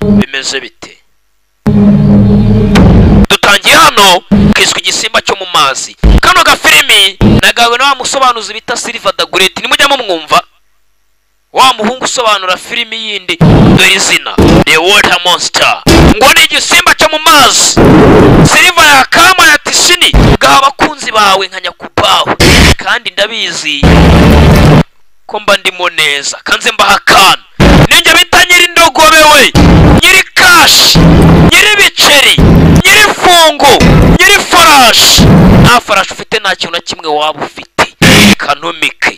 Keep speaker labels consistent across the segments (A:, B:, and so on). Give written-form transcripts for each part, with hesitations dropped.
A: bimeze bite? Dutangiye hano kiswe igisimba cyo mu mazi. Kano gafilimi nagawe na wa musobanuzi bita Silver the Great. Nimujya mwumva wa muhungu usobanura filimi yindi dore izina The Water Monster. Ngo ni igisimba cyo mu mazi. Silver yakama yati sini gaha abakunzi bawe nka Nyakubaho, kandi ndabizi ko mba ndimo neza kanze mbahakana. Ninjye bita nyiri ndogobe we, nyiri cash, nyiri biceri, nyiri fungo, nyiri farash. Nta farash ufite, nta kintu na kimwe waba ufite. Kanomike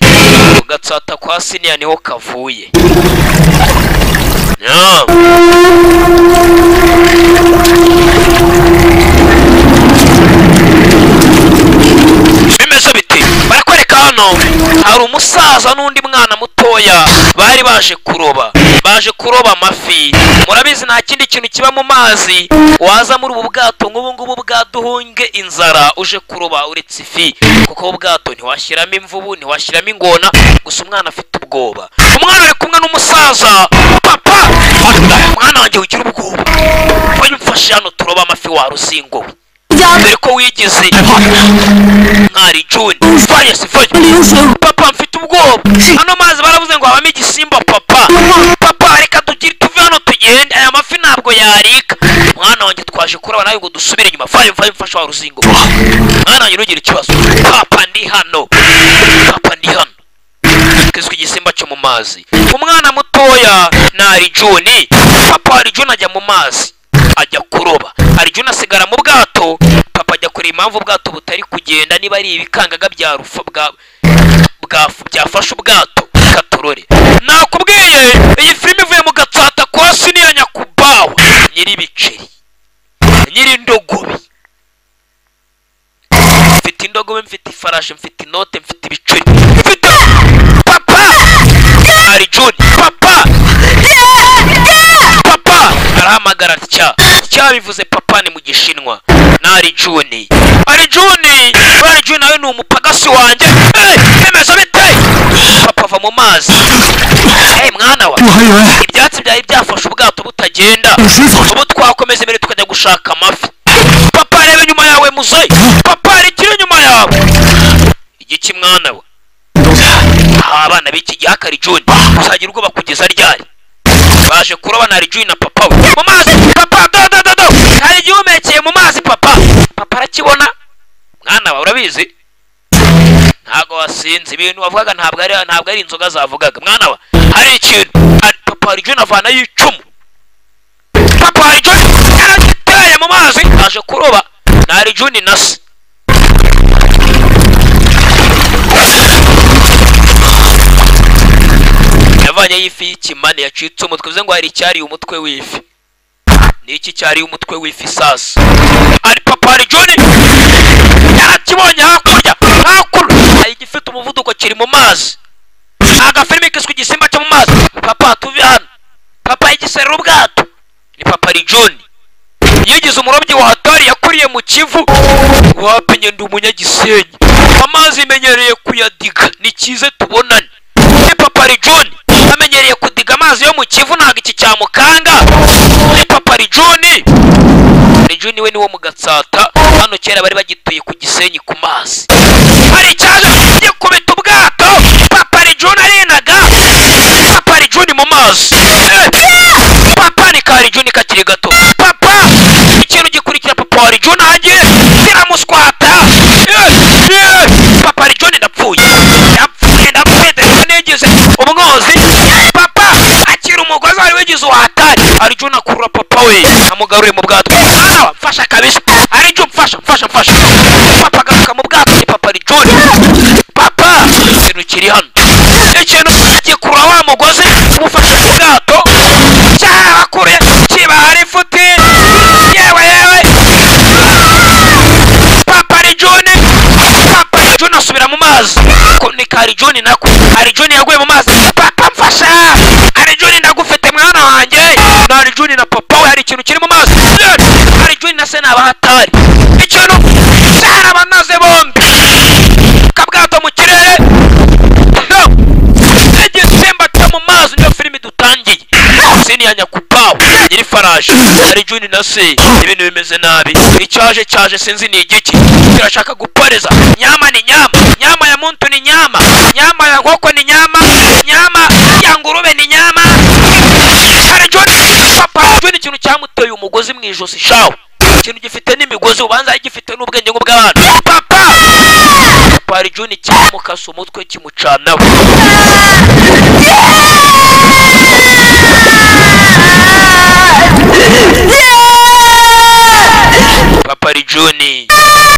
A: ugatsata kwa Siniya niho kavuye. Bimeze biti barakwereka hano hari umusaza n'undi mwana mutoya bari baje kuroba amafi. Murabizi nta kindi kintu kiba mu mazi waza muri ubu bwato nk'ubu ngubu bwaduhunge inzara uje kuroba uretse ifi, kuko ubu bwato ntiwashyiramo imvubu, ntiwashyiramo ingona, gusa umwana afite ubwoba. Umwana ari kumwe n'umusaza. Papa, mwana wanjye ugira ubwoba, wanyumfashe hano turoba amafi wa Ruzingo, dore ko wigize nkari June. Papa mfite ubwoba, hano mazi baravuze ngo habamo igisimba. Papa reka tuve hano tugende, aya mafi ntabwo yarika. Mwana wanjye twaje kuraba nawe ngo dusubire inyuma. Vayo mfasha wa Ruzingo. Mwana wanjye ntugire ikibazo. Papa ndi hano kiswe igisimba cyo mu mazi. Umwana mutoya na June. Papa June ajya mu mazi ajya kuroba. June asigara mu bwato. Papa ajya kureba impamvu ubwato butari kugenda, niba ari ibikangaga bya rufa byafashe ubwato. Katorore nakubwiye iyi filime ivuye mu gatsata kwa Siniya Nyakubaho, nyiri biceri, nyiri ndogobe. Mfite indogobe, mfite ifarashi, mfite inote, mfite ibiceri, mfite papa ari June. Papa arahamagara cya bivuze papa ni mu gishinwa. Nari June nawe ni umupagasi wanjye. Bimeze bite? Papa va mu mazi. Mwana wa, ibyatsi byari byafashe ubwato butagenda, ubu twakomeza imbere tukajya gushaka amafi. Papa reba inyuma yawe muzeyi. Papa ari kiri inyuma yawe. Igiki mwana wa? Abana b'iki gihe akari June uzagira ubwoba kugeza ryari? Baje kuroba na June na papa we mu mazi. Papa do hari igihumekeye mu mazi. Papa arakibona. Mwana wa, urabizi ntago wasinze ibintu wavugaga, ntabwo ari inzoga zavugaga. Mwana wa, hari ikintu. Papa June avana y'icumu. Papa June aragiteye mu mazi aje kuroba na June na se. Yavanye y'ifi y'ikimane yacitse umutwe, bivuze ngo hari icyari umutwe w'ifi. Ni iki cyari umutwe w'ifi sasa? Ari Papa June yarakibonye hakurya. Hari igifite umuvuduko kiri mu mazi. Agafilime kiswe igisimba cyo mu mazi. Papa tuve hano. Papa yigiserera ubwato. Ni Papa June yigize umurobyi wa hatari, yakuriye mu Kivu. Wapenye ndi umunyagisenyi, amazi menyereye kuyadiga, ni cyize tubonane. Ni Papa June amenyereye kudiga amazi yo mu Kivu, ntago iki cyamukanga. Ni Papa June we niwo mu gatsata. Hano kera bari bagituye ku Gisenyi ku mazi. Hari cyaje gikubita ubwato. Papa June arinaga. Papa June mu mazi. Papa ni kari June kakiri gato. Papa ikintu gikurikira Papa June hagiye kiramuswata. Papa June ndapfuye negeze umwozi. Papa akira umugozi wari wigize uhatari. June akurura papa we amugaruye mu bwato. Mfasha kabisa. June mfasha. Papa garuka mu bwato. Ni Papa June. Papa ikintu kiri hano, ikintu gikurura wa mugozi umufashe mu bwato. Cyakure kibahari futi. Yewe Papa June asubira mu mazi. Ni kari June nako. June yaguye mu mazi. Papa mfasha. June ndagufite mwana wanjye. June na papa we hari ikintu kiri mu mazi. June na se n'abahatari. Ikintu cyarabanaze bombi. Kabwato mu kirere. Igisimba cyo mu mazi niyo filime dutangiye. Siniya Nyakubaho. nyiri farashi Arjun na se ibintu bimeze nabi icyaje sinzi ni igiki kirashaka guporeza nyama ni nyama ya muntu ni nyama ya nkoko ni nyama ya ngurube ni nyama Arjun papa Arjun ikintu cyamutoye umugozi mu ijosi shawo ikintu gifite n'imigozi ubanza gifite n'ubwenge bw'abantu papa Arjun cyamukasa umutwe kimucanaho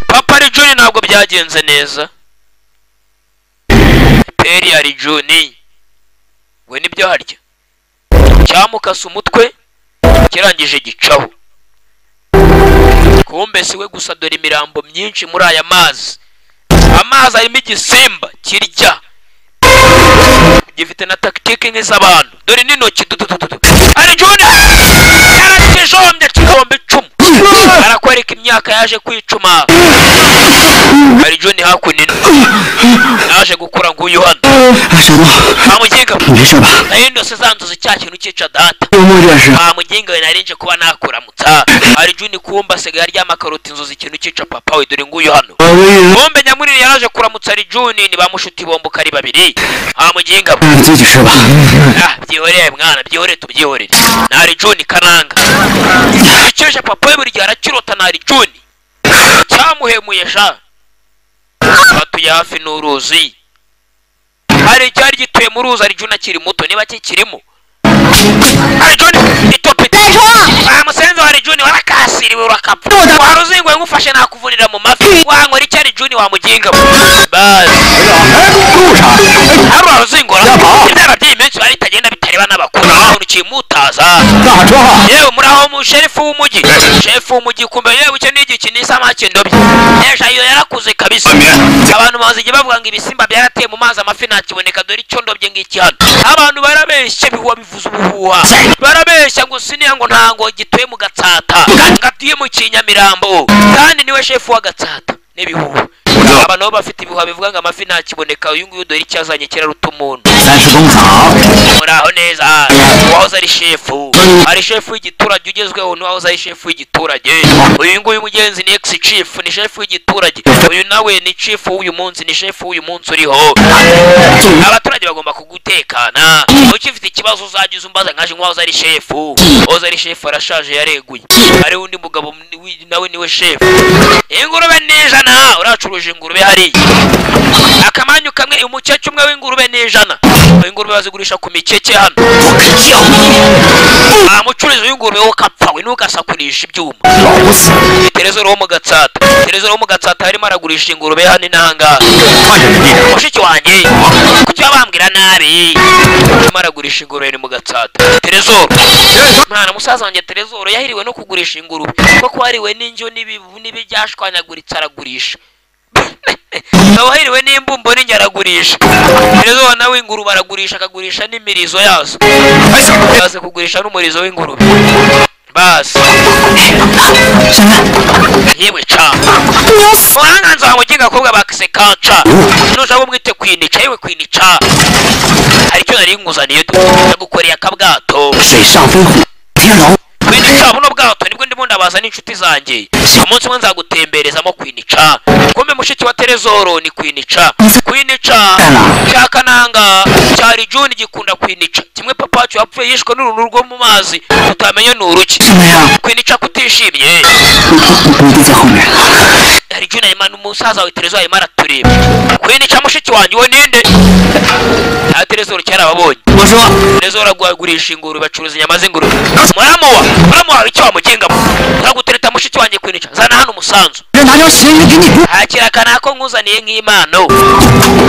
A: Papa Arjun ntabwo byagenze neza Peri Arjun we nibyo harya cyamukasa umutwe kirangije gicaho kumbe siwe gusa dore imirambo myinshi muri aya amazi arimo igisimba kirya gifite na tactique nk'iz'abantu dore n'intoki Arjun yarakijombye kigomba icumu arakwereka imyaka yaje kwicuma Arjun hakunino naje gukura nguyu hano amuginga nayindo se zanzuza cya kintu cyica data amuginga narinje kuba nakuramutsa Arjun kumba sigaye aryama karoti inzuza ikintu cyica papa we dore nguyu hano bombe nyamurire yaraje kuramutsa Arjun ni bamushuti bombuka ari babiri amuginga byihoreye mwana byihoreye tubyihorere na Arjun kananga icyeje papa we buri gihe arakirota na Arjun cyamuhemuye sha batuye hafi n'uruzi hari cyari gituye mu ruzi Arjun akiri muto niba kikirimo Arjun itopete musenzi wa Arjun warakasiriwe urakapfa waruzingwe ngufashe nakuvunira mu mafi wankora icyo Arjun wamuginga basi aruzingora ibyara by'imenshi bari tagenda bitareba n'abakuru umuntu kimutaza yewe muraho mu sherifu w'umujyi kumbe yewe icyo nigi kinisa make ndobye nesha iyo yarakuze kabisa abantu bazije bavuga ngo ibisimba byarateye mu mazi amafi nakiboneka dore icyo ndobye ngiki hano abantu barabeshye bihuwa bivuza ubuhuha barabeshya ngo siniya ngo ntango gituye mu Gatsata ngatuye mu Kinyamirambo kandi niwe shefu wa Gatsata nebihuha abantu bafite ibihuha bivuga ngo amafi nakiboneka uyu nguyu dore icyazanye kiraruta umuntu muraho neza wahoze ari shefu w'igiturage ugezweho n'uwahoze ari shefu w'igiturage uyu nguyu mugenzi ni ex chief ni shefu w'igiturage uyu nawe ni chief w'uyu munsi ni shefu w'uyu munsi uriho abaturage bagomba kugutekana ukifite ikibazo uzagize umbaza nkaje nk'uwahoze ari shefu wahoze ari shefu arashaje yareguye ari undi mugabo nawe niwe shefu ingurube n'ijana uracuruje ingurube hari akamanyu kamwe umukeke umwe w'ingurube n'ijana ingurube bazigurisha ku mikeke hano amucuruzi w'ingurube wo kapfawe nugasakurisha ibyuma Terezoro wo mu Gatsata harimo aragurisha ingurube hano inanga mushiki wanjye kuki bambwira nabi harimo aragurisha ingurube ni mu Gatsata Terezoro mwana musaza wanjye Terezoro yahiriwe no kugurisha ingurube kuko hariwe n'injyo n'ibyashwanyaguritse aragurisha Nawahiriwe n'imbumbo n'ingaragurisha Terezoro nawe ingurube aragurisha akagurisha n'imirizo yazo yaze kugurisha n'umurizo w'ingurube basi yewe cha wanganza wamuginga kobwa bakisekaca nuja bo mwite kwinica yewe kwinica aricyo nari nguzaniye gukorera akabwato kwinica buno bwato nibwo ndimo ndabaza n'inshuti zanjye umunsi umwe nzagutemberezamo kwinica kumbe mushiki wa Terezoro ni kwinica cyakananga cyari Arjun gikunda kwinica kimwe papa wacu yapfuye yishwe n'uruntu rwo mu mazi tutamenye n'uruki kwinica kutishimye Arjun Imana umusaza wa Terezoro arimo aratureba kwinica mushiki wanjye we ninde Terezoro cyarababonye Terezoro agurisha ingurube bacuruza inyama z'ingurube muramuwa icyo wamuginga uragutereta mushiki wanjye kwinica zana hano umusanzu akira kanako nkuzaniye nk'Imano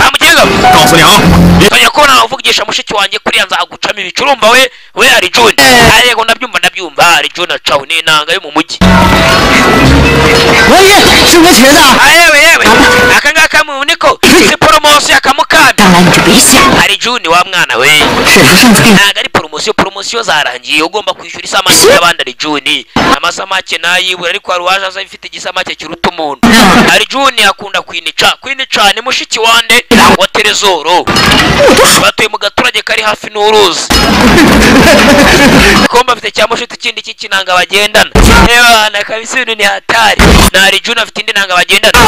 A: amuginga tonya ko nawe uvugisha mushiki wanjye kuri yanza agucamo ibicurumba we Arjun arego ndabyumva Arjun acaho n'inanga yo mu mujyi yewe akangaka mu niko si promotion akamuka
B: 当然你就别想。
A: hari Juni wa mwana we
B: 沈头上次给
A: ntago ari poromosiyo zarangiye ugomba kwishyura isamake y'abandi ari Juni amasamake nayibura ariko hari uwaje aza ifite igisamake kiruta umuntu hari Juni akunda kwinica ni mushiki wande wa Terezoro batuye mu gaturage kari hafi n'uruzi komba afite cya mushiki kindi cy'ikinanga bagendana ebana kabisa ibintu ni hatari na hari Juni afite indi nanga bagendana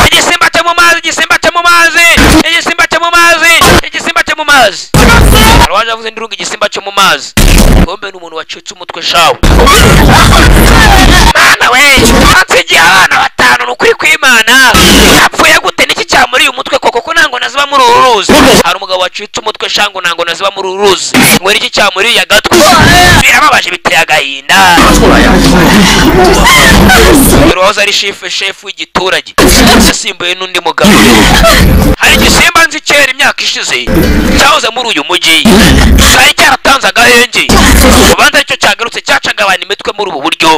A: igisimba cyo mu mazi Arwaje avuze ndurunga igisimba cyo mu mazi kombe n'umuntu wacitse umutwe shawo mana we atse abana batanu n'ukuri kw'Imana yapfuye gute niki cyamuri umutwe koko ko nango naziba muri uruzi hari umugabo wacitse umutwe shango nango naziba muri uruzi ngo niki cyamuri ya gatwe birababaje biteye agahinda Roza ari chef w'igiturage yasimbuye n'undi mugabo hari igisimba nzi kera imyaka ishize cyahoze muri uyu mujyi cyari cyaratanze agahenge ubanza icyo cyagarutse cyacaga abantu imitwe muri ubu buryo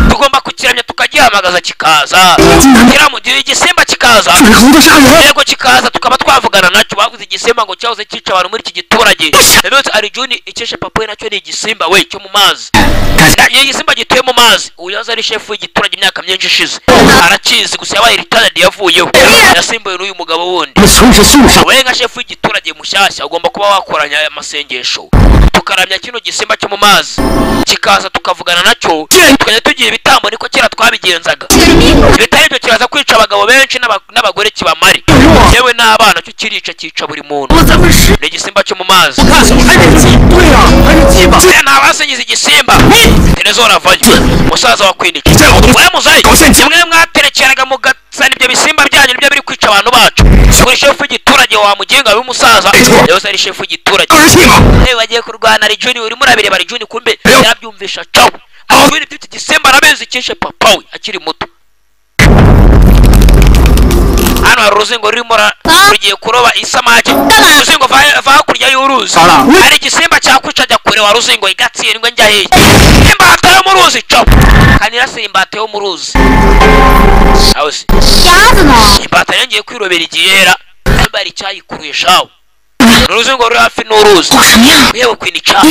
A: tugomba kukiramya tukagihamagaza kikaza kiramugira igisimba kikaza yego kikaza tukaba twavugana nacyo bavuze igisimba ngo cyahoze cyica abantu muri iki giturage rero ari Juni ikeshe papa we nacyo ni igisimba we cyo mu mazi ni igisimba gituye mu mazi uyaza ari chef w'igiturage imyaka myinshi ishize arakizi gusa yabaye retired yavuyeho yasimbuye n'uyu mugabo wundi we nka chef w'igiturage mushyashya ugomba kuba wakoranya amasengesho tukaramya kino gisimba cyo mu mazi kikaza tukavugana nacyo tukajya tugiye ibitambo niko kera twabigenzaga bitari ibyo kiraza kwica abagabo benshi n'abagore kibamari yewe n'abana cyo kirica kica buri muntu ni igisimba cyo mu mazi nabasengiza igisimba Terezoro avayo musaza wa kwinika we muzayi kimwe mwaterekeraga mugasana ibyo bisimba byanyu nibyo biri kwica abantu bacu kuri chef w'igiturage wa mugenga w'umusaza yose ari chef w'igiturage bagiye kurwana ari Juni urimo urabireba ari Juni kumbe yabyumvisha cawo Juni mfite igisimba arabenze ikeshe papa we akiri muto hano hari uruzingo rurimo rugiye kuroba isamake uruzingo va hakurya y'uruzi hari igisimba cyakwica ajya kure wa ruzingo igatsindwe njya hehe imbata yo mu ruzi cawo kanira se imbata yo mu ruzi aho se imbata yangiye kwirobera igihera bari cyayikuruye shawo uruzingo ruri hafi n'uruzi yewe kwinica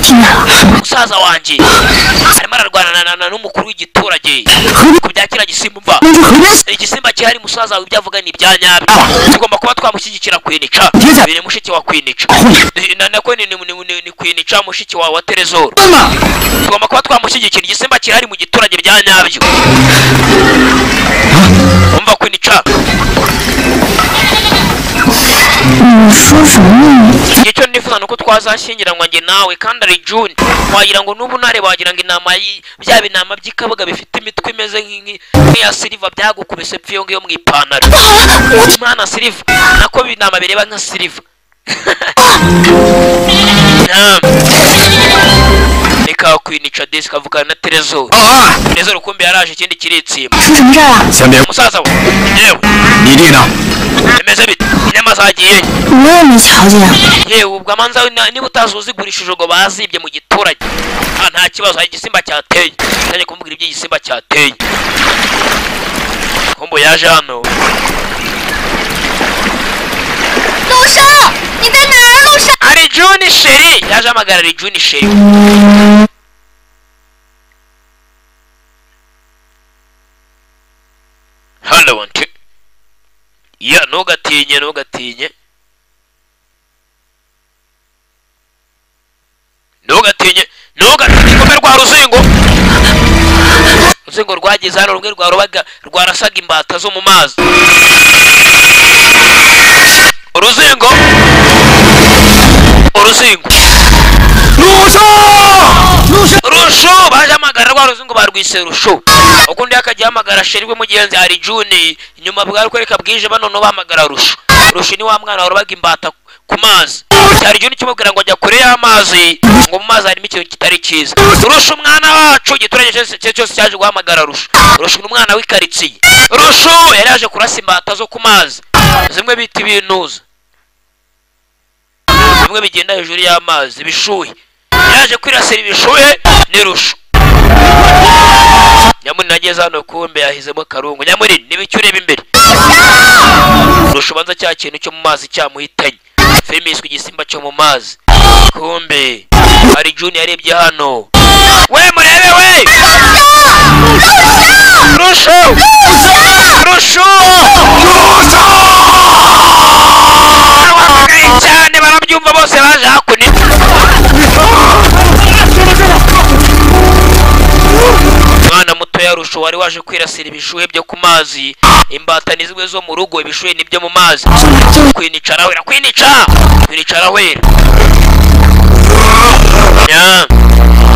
A: umusaza wanjye arimo ararwana n'umukuru w'igiturage ku bya kira gisimba mva igisimba cyari musaza wawe ibyo avuga ni ibya nyabyo tugomba kuba twamushyigikira kwinica biri mushiki wa kwinica nako ni kwinica mushiki wa Terezoro tugomba kuba twamushyigikira igisimba kirari mu giturage bya nyabyo umva kwinica icyo nifuza nuko twazashyingiranwa nge nawe kandi ari Juni wagira ngo n'ubu nare wagira ngo inama bya binama by'ikabuga bifite imitwe imeze nk'iya Silva byagukubise pfiyo ngiyo mu ipantaro mwana Silva nako binama bireba nka Silva reka kwinica desi kavugana na Terezoro kumbe yaraje ikindi kiritsimba umusaza we yewe bimeze bite inyama zagiye yewe ubwo amanza niba utazuzigurishije ubwo bazibye mu giturage nta kibazo hari igisimba cyateye cyane kumbwira ibyo igisimba cyateye kumbe yaje hano ari Juni sheri yaje amagara ari Juni sheri hello auntie ya ntugatinye kombe rwa ruzingo rwagize hano rumwe rwarobaga rwarasaga imbata zo mu mazi uruzingo rusho baje amagara rwa ruzingo barwise rusho ukundi akagihamagara sheri we mugenzi hari Juni inyuma bwari kwereka bwije banono bahamagara rusho ni wa mwana warobaga imbata ku mazi cyari Juni kimubwira ngo ajya kure y'amazi ngo mu mazi harimo ikintu kitari cyiza rusho umwana wacu giturage cyose cyaje guhamagara rusho n'umwana w'ikaritsiye rusho yari yaje kurasa imbata zo ku mazi zimwe bita ibinuza bimwe bigenda hejuru y'amazi bishuhe yaje kwirasira ibishuhe ni rusho nyamuri nageze hano kumbe yahizemo karungu nyamuri nibicyureba imbere rushobanza cya kintu cyo mu mazi cyamuhitanye. Filime yiswe igisimba cyo mu mazi. Kumbe hari Juni yarebye hano. We murebe we! Rusho! Cyane barabyumva bose baje hakuno. Mwana muto ya Rusho wari waje kwirasira ibishuhe byo ku mazi. Imbata nizwe zo mu rugo, ibishuhe nibyo mu mazi. Kwinicara wera.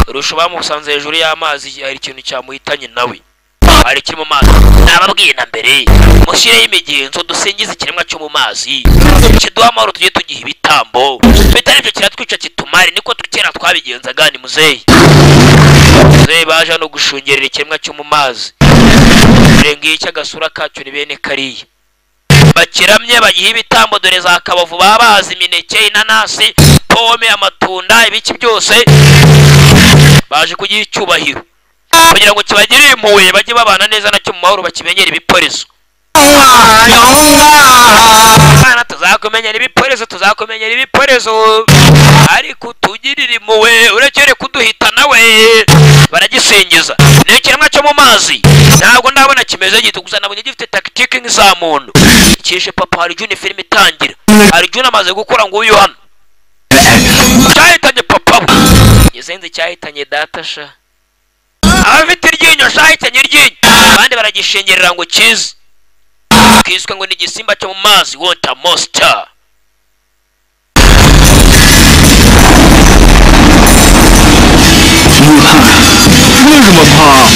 A: Rusho bamusanze hejuru y'amazi, hari ikintu cyamuhitanye nawe. Hari kiri mu mazi. Nababwiye na mbere, mushireho imigenzo dusingiza ikiremwa cyo mu mazi. Kiduha amahoro tujye tugiha ibitambo. Bitari ibyo kiratwica kitumare, niko tukera twabigenzaga ni muzeyi. Muzeyi baje no gushungerera ikiremwa cyo mu mazi. Rengiye cy'agasura kacyo ni bene kariya. Bakiramye bagiha ibitambo, dore za kabavu babazi, imineke, inanasi, pome, amatunda, ibiki byose. Baje kugiha icyubahiro kugira ngo kibagire impuhwe, bajye babana neza nacyo mu mahoro, bakimenyera ibiporezo. Bana tuzakumenyera ibiporezo, ariko tugirire impuhwe urekere kuduhita nawe. Baragisingiza. Ni ikiremwa cyo mu mazi, ntabwo ndabona kimeze gito, gusa nabonye gifite tactique nk'iza muntu. Kishe papa hari Juni filime itangira. Hari Juni amaze gukora ngo uyu hano. Cyahitanye papa. Yesenze cyahitanye data sha. Abafite iryinyo shahitanye iryinyo. Abandi baragishengerera ngo kize. Kiswe ngo ni igisimba cyo mu mazi, water monster.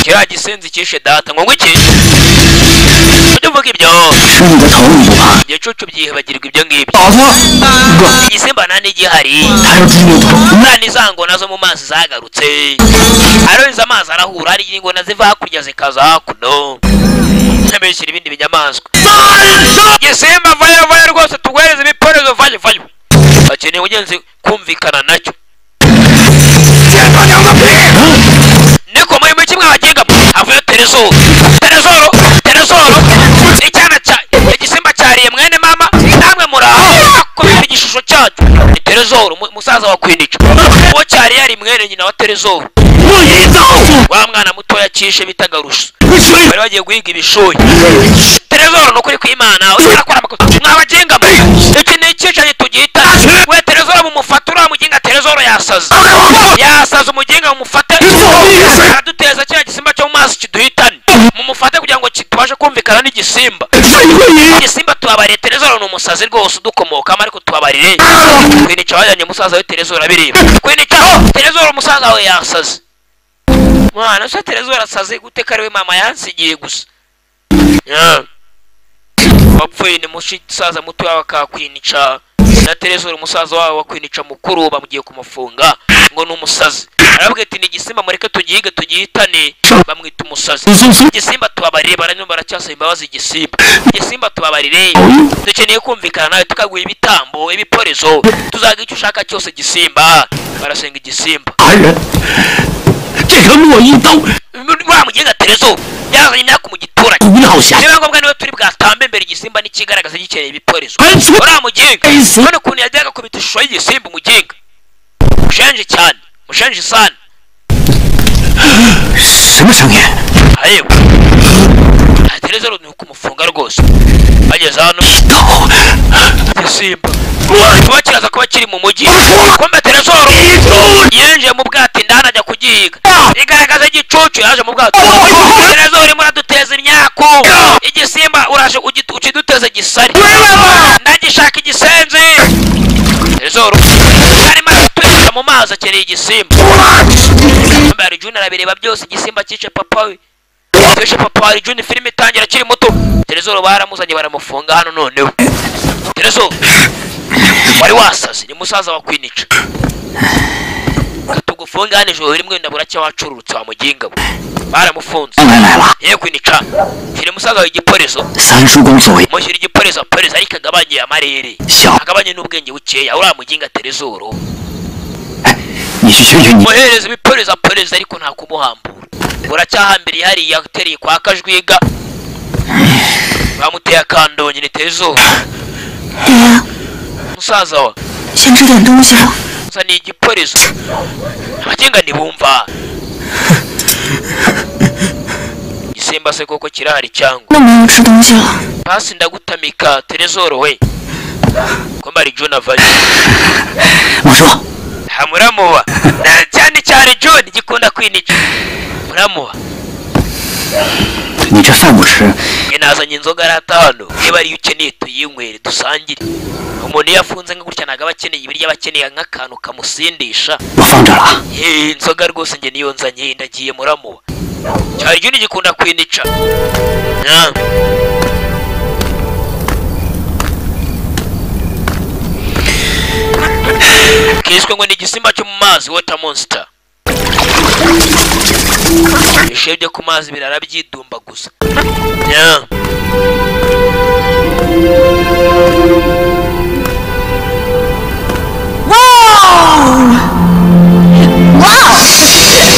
A: Kira gisenzi kishe data ngo ngwiki. Ujye uvuga ibyo. Igicucu byihebagirwa ibyo ngibyo. Igisimba nani gihari. Nani zango nazo mu mazi zagarutse. Aroza amazi arahura, ari ingona ziva hakurya zikaza hakuno. Ntabeshira ibindi binyamaswa. Igisimba vayo rwose tugwereze ibiporezo vayo. Akeneye ugenzi kumvikana nacyo. Niko muri kimwe abagenga avuye Terezoro. Icyana cya igisimba cyariye mwene mama, namwe muraho akubita igishusho cyacu. Ni Terezoro musaza wa Kwinica. Uwo cyari yari mwene nyina wa Terezoro. Wa mwana muto yakishe bitaga Rusho. Bari bagiye guhiga ibishoyi. Terezoro no kuri kwimana urakora amakosa. Mwabagenga iki ni cyicanye tugihita. We Terezoro mumufatura muginga Terezoro yasaza umugenga mumufate. Aduteza cya gisimba cyo mu mazi kiduhitane. Mumufate kugira ngo kitubashe kumvikana n'igisimba. Igisimba tubabariye Terezoro no musazi rwose udukomoka, ariko tubabarire. Kwinica wajanye musaza we Terezoro abireba. Kwinica Terezoro musaza we yasaze. Mwana se Terezoro asaze gute kariwe mama yansigiye gusa. Bapfuye ni musaza muto yawe Kwinica na Terezoro musaza wawe Kwinica mukuru bamugiye kumufunga ngo numusazi. Arabwe ati ni gisimba mureke tugihiga tugihitane, bamwita umusazi. Gisimba tubabarire, baranyumva baracyasaba imbabazi igisimba tubabarire. Dukeneye kumvikana nawe tukaguha ibitambo, ibiporezo, tuzaga icyo ushaka cyose gisimba. Barasenga igisimba. Wamugenga Terezoro yazanye imyaka mu giturage. Niba ngombwa niwe turi bwatambe mbere igisimba n'ikigaragaza gikeneye ibiporezo. Uramugenga none ukuntu yajyaga kubita ishusho y'igisimba umugenga. Mushenje sana. Ayewe Terezoro ni ukumufunga rwose. Ageze hano igisimba tuba kiraza kuba kiri mu mujyi. Kumbe Terezoro yinjiye mu bwato indani ajya kugihiga. Igaragaza igicucu yaje mu bwato. Terezoro muraduteza imyaku. Igisimba uraje ukiduteza gisari. Ndagishaka igisenzi. Terezoro arimo atwita mu mazi akereye igisimba. Mbari Juni arabireba byose, igisimba cyice papa we. Cyice papa wa Juni filime itangira kiri muto. Terezoro baramuzanye baramufunga hano noneho. Terezoro wari wasaze, ni musaza wa Kwinica. Tugufunga hano ijoro rimwe ndabura cyo wacururutse wa muginga. Baramufunze. Kwinica. Kiri musaza wa igiporezo. Mushyira igiporezo polisi ariko agabanye amarere. Agabanye n'ubwenge bukeya uramuginga Terezoro. Muhereza ibiporezo polisi ariko nta kumuhambura. Uracyahambiriye hari yatereye kwa Kajwiga. bamuteye akandonyi ni Terezo
B: 爹，
A: musaza wa
B: 先吃点东西吧。
A: gusa ni igipolizo abagenga ntibumva igisimba se koko kirahari cyangwa
B: 那没有吃东西了。
A: pasi ndagutamika Terezoro we ko mari John avaye
B: 我说，
A: hamuramuba cyane cyane John gikunda kwinica muramuba
B: 你这饭不吃，
A: nazanye inzoga arata hano niba ari ukeneye tuyinywere dusangire umuntu yafunze nka gutya ntago abakeneye ibiryo abakeneye nk'akantu kamusindisha
B: 我放这了。
A: inzoga rwose nge niyo nzanye ndagiye muramuba cyari John gikunda kwinica kiswe ngo ni igisimba cyo mu mazi water monster ibishe byo ku mazi birara byidumba gusa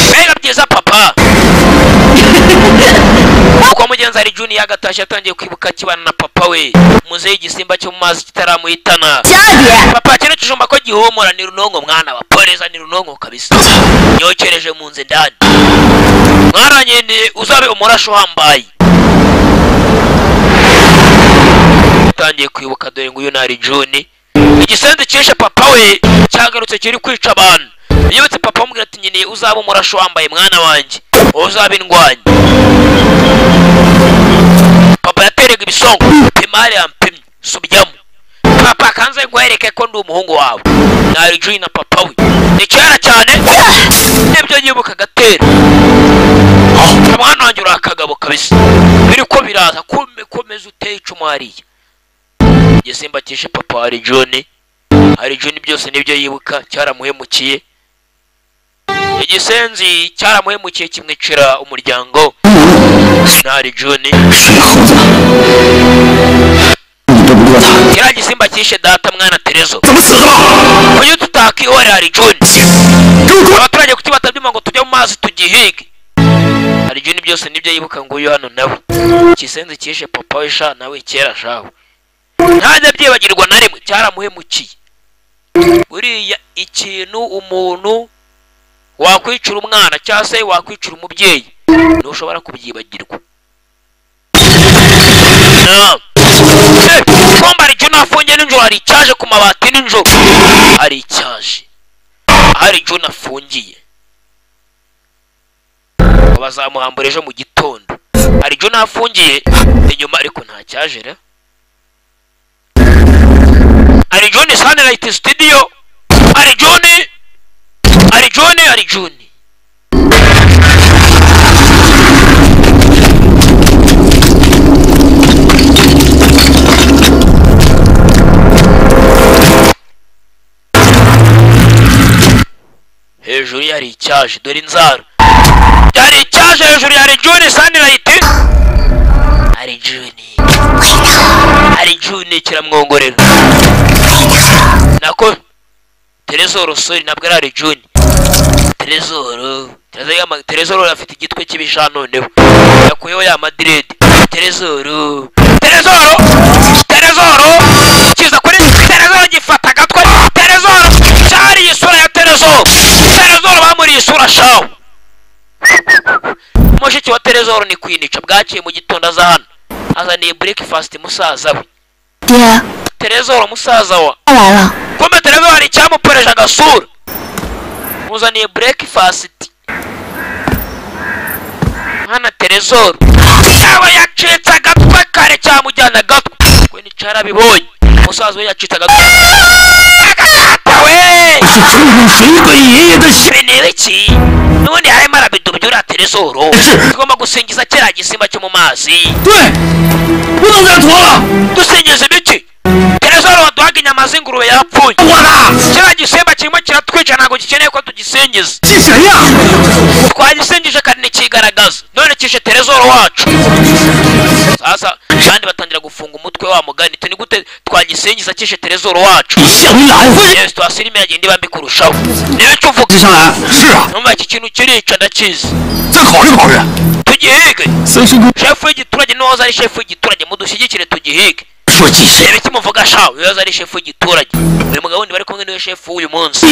A: mbega byiza papa uko mugenzi ari Junior yagatashye atangiye kwibuka kibana na papa we muzehe igisimba cyo mu mazi kitaramuhitana papa kino kijumba ko gihumura ni runongo mwana wa poleza ni runongo kabisa nyokereje mu nze ndani mwaranyende uzabe umurasho hambaye atangiye kwibuka dore ngo uyu nari Junior igisenze cyeshe papa we cyagarutse kiri kwica abantu yibutse papa amubwira ati nyine uzaba umurasho wambaye mwana wanjye uzaba indwanya papa yaterega ibisongo pimari yampimye subyamo papa kanze ngwereke ko ndi umuhungu wawe nari Junior na papa we ni cyera cyane nibyo yibuka gatera mwana wanjye uri akagabo kabisa biri ko biraza komeza uteye icumu hariya igisimba cyishe papa hari Junior byose nibyo yibuka cyaramuhemukiye igisenzi cyaramuhemukiye kimwicira umuryango nari Junior kiriya gisimba cyishe data mwana Terezo uyu tutakihorera hari Junior abaturage kuti batabyuma ngo tujye mu mazi tugihige hari Junior byose nibyo yibuka ngo uyu hano nawe igisenzi cyishe papa we sha nawe kera shawe ntajya byibagirwa na rimwe cyaramuhemukiye buriya ikintu umuntu wakwicura umwana cyangwa se wakwicura umubyeyi ntushobora kubyibagirwa komba ari Junior afungiye nijoro hari icyaje ku mabati nijoro hari icyaje hari Junior afungiye bazamuhambura ejo mu gitondo hari Junior afungiye inyuma ariko nta cyajera hari Junior Sunlight Studio hari Junior hejuru yari icyaje dore inzara yari icyaje hejuru yari Junior Sunlight hari Junior kiramwongorera nako Terezoro sorry nabwo ari Junior Terezoro afite igitwe kibisha noneho yakuyeho ya Madrid Terezoro kiza kuri Terezoro gifata gatwe Terezoro cyari isura ya Terezoro bamuri isura shawo mushiki wa Terezoro ni kwinica bwakiye mu gitondo aza hano azaniye breakfast musaza we
B: 爹，
A: Terezoro musaza wa
B: 他来了。
A: kumbe Terezoro hari icyamuporeje agasura muzaniye breakfast hana Terezoro yaba yacitse agatwe kare cyamujyana agatwe kwe nicara bibonye musaza we yacitse agatwe we iki nubundi harimo arabidubyura Terezoro tugomba gusingiza kera gisimba cyo mu mazi dusingiza ibiki Terezoro waduhaga inyama z'ingurube yapfuye kiriya gisimba kirimo kiratwica ntabwo gikeneye ko tugisingiza twagisingije kandi ntikigaragaza none kishe Terezoro wacu sasa kandi batangira gufunga umutwe wa mugani tuni gute twagisingiza kishe Terezoro wacu yes twasirime yagenda ibambi kurushaho niyo cyuvuga numva iki kintu kirica ndakizi tugihige
B: 孙师公
A: shefu w'igiturage n'uwahoze ari shefu w'igiturage mudushyigikire tugihige
B: 说几声。
A: reba icyo muvuga shawe uwahoze ari shefu w'igiturage uyu mugabo wundi bari kumwe niwe shefu w'uyu munsi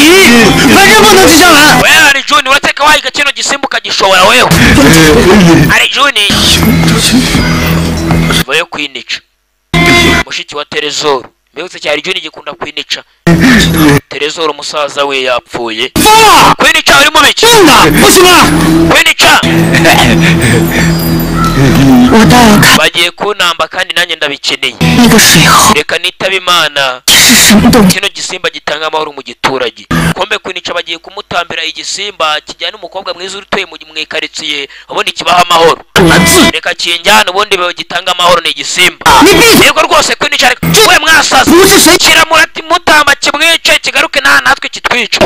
B: 反正不能记上来。
A: wewe ari Juni urateka wahiga kino gisimba ukagishobora wewe ari Juni vayo kwinica mushiki wa Terezoro mbese cyari Juni gikunda kwinica Terezoro umusaza we yapfuye kwinica uri mu biki
B: 不行了，
A: kwinica
B: 我倒要看
A: bagiye kunamba kandi nanjye ndabikeneye
B: 那个水猴
A: reka nitaba imana
B: 是什么东西。
A: kino gisimba gitanga amahoro mu giturage kombe kwinica bagiye kumutambira igisimba kijyana umukobwa mwiza utuye mu ikaritsiye ubundi kibaha amahoro reka kinjyana ubundi gitanga amahoro ni igisimba yego rwose kwinica we mwasaza kiramura ati mutamba kimwice kigaruke nta natwe kitwica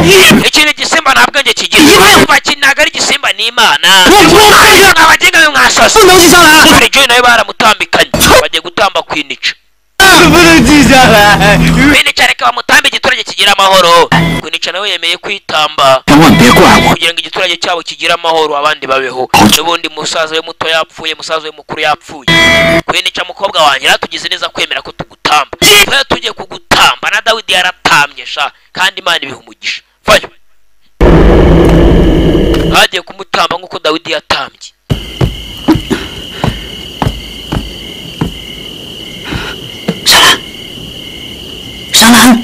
A: ikindi gisimba nta bwenge kigira bakinaga ari igisimba ni imana abagenga be mwasaza hari Juni nawe baramutambikanye bagiye gutamba kwinica
B: 不能记下来。
A: kwinica reka bamutambe igiturage kigira amahoro kwinica nawe yemeye kwitamba
B: 千万别怪我，
A: kugira ngo igiturage cyabo kigire amahoro abandi babeho n'ubundi musaza we muto yapfuye musaza we mukuru yapfuye kwinica mukobwa wanjye ratugize neza kwemera ko tugutamba twe tugiye kugutamba na Dawidi yaratambye sha kandi Imana ibiha umugisha vayo hagiye kumutamba nk'uko Dawidi yatambye
B: 上兰，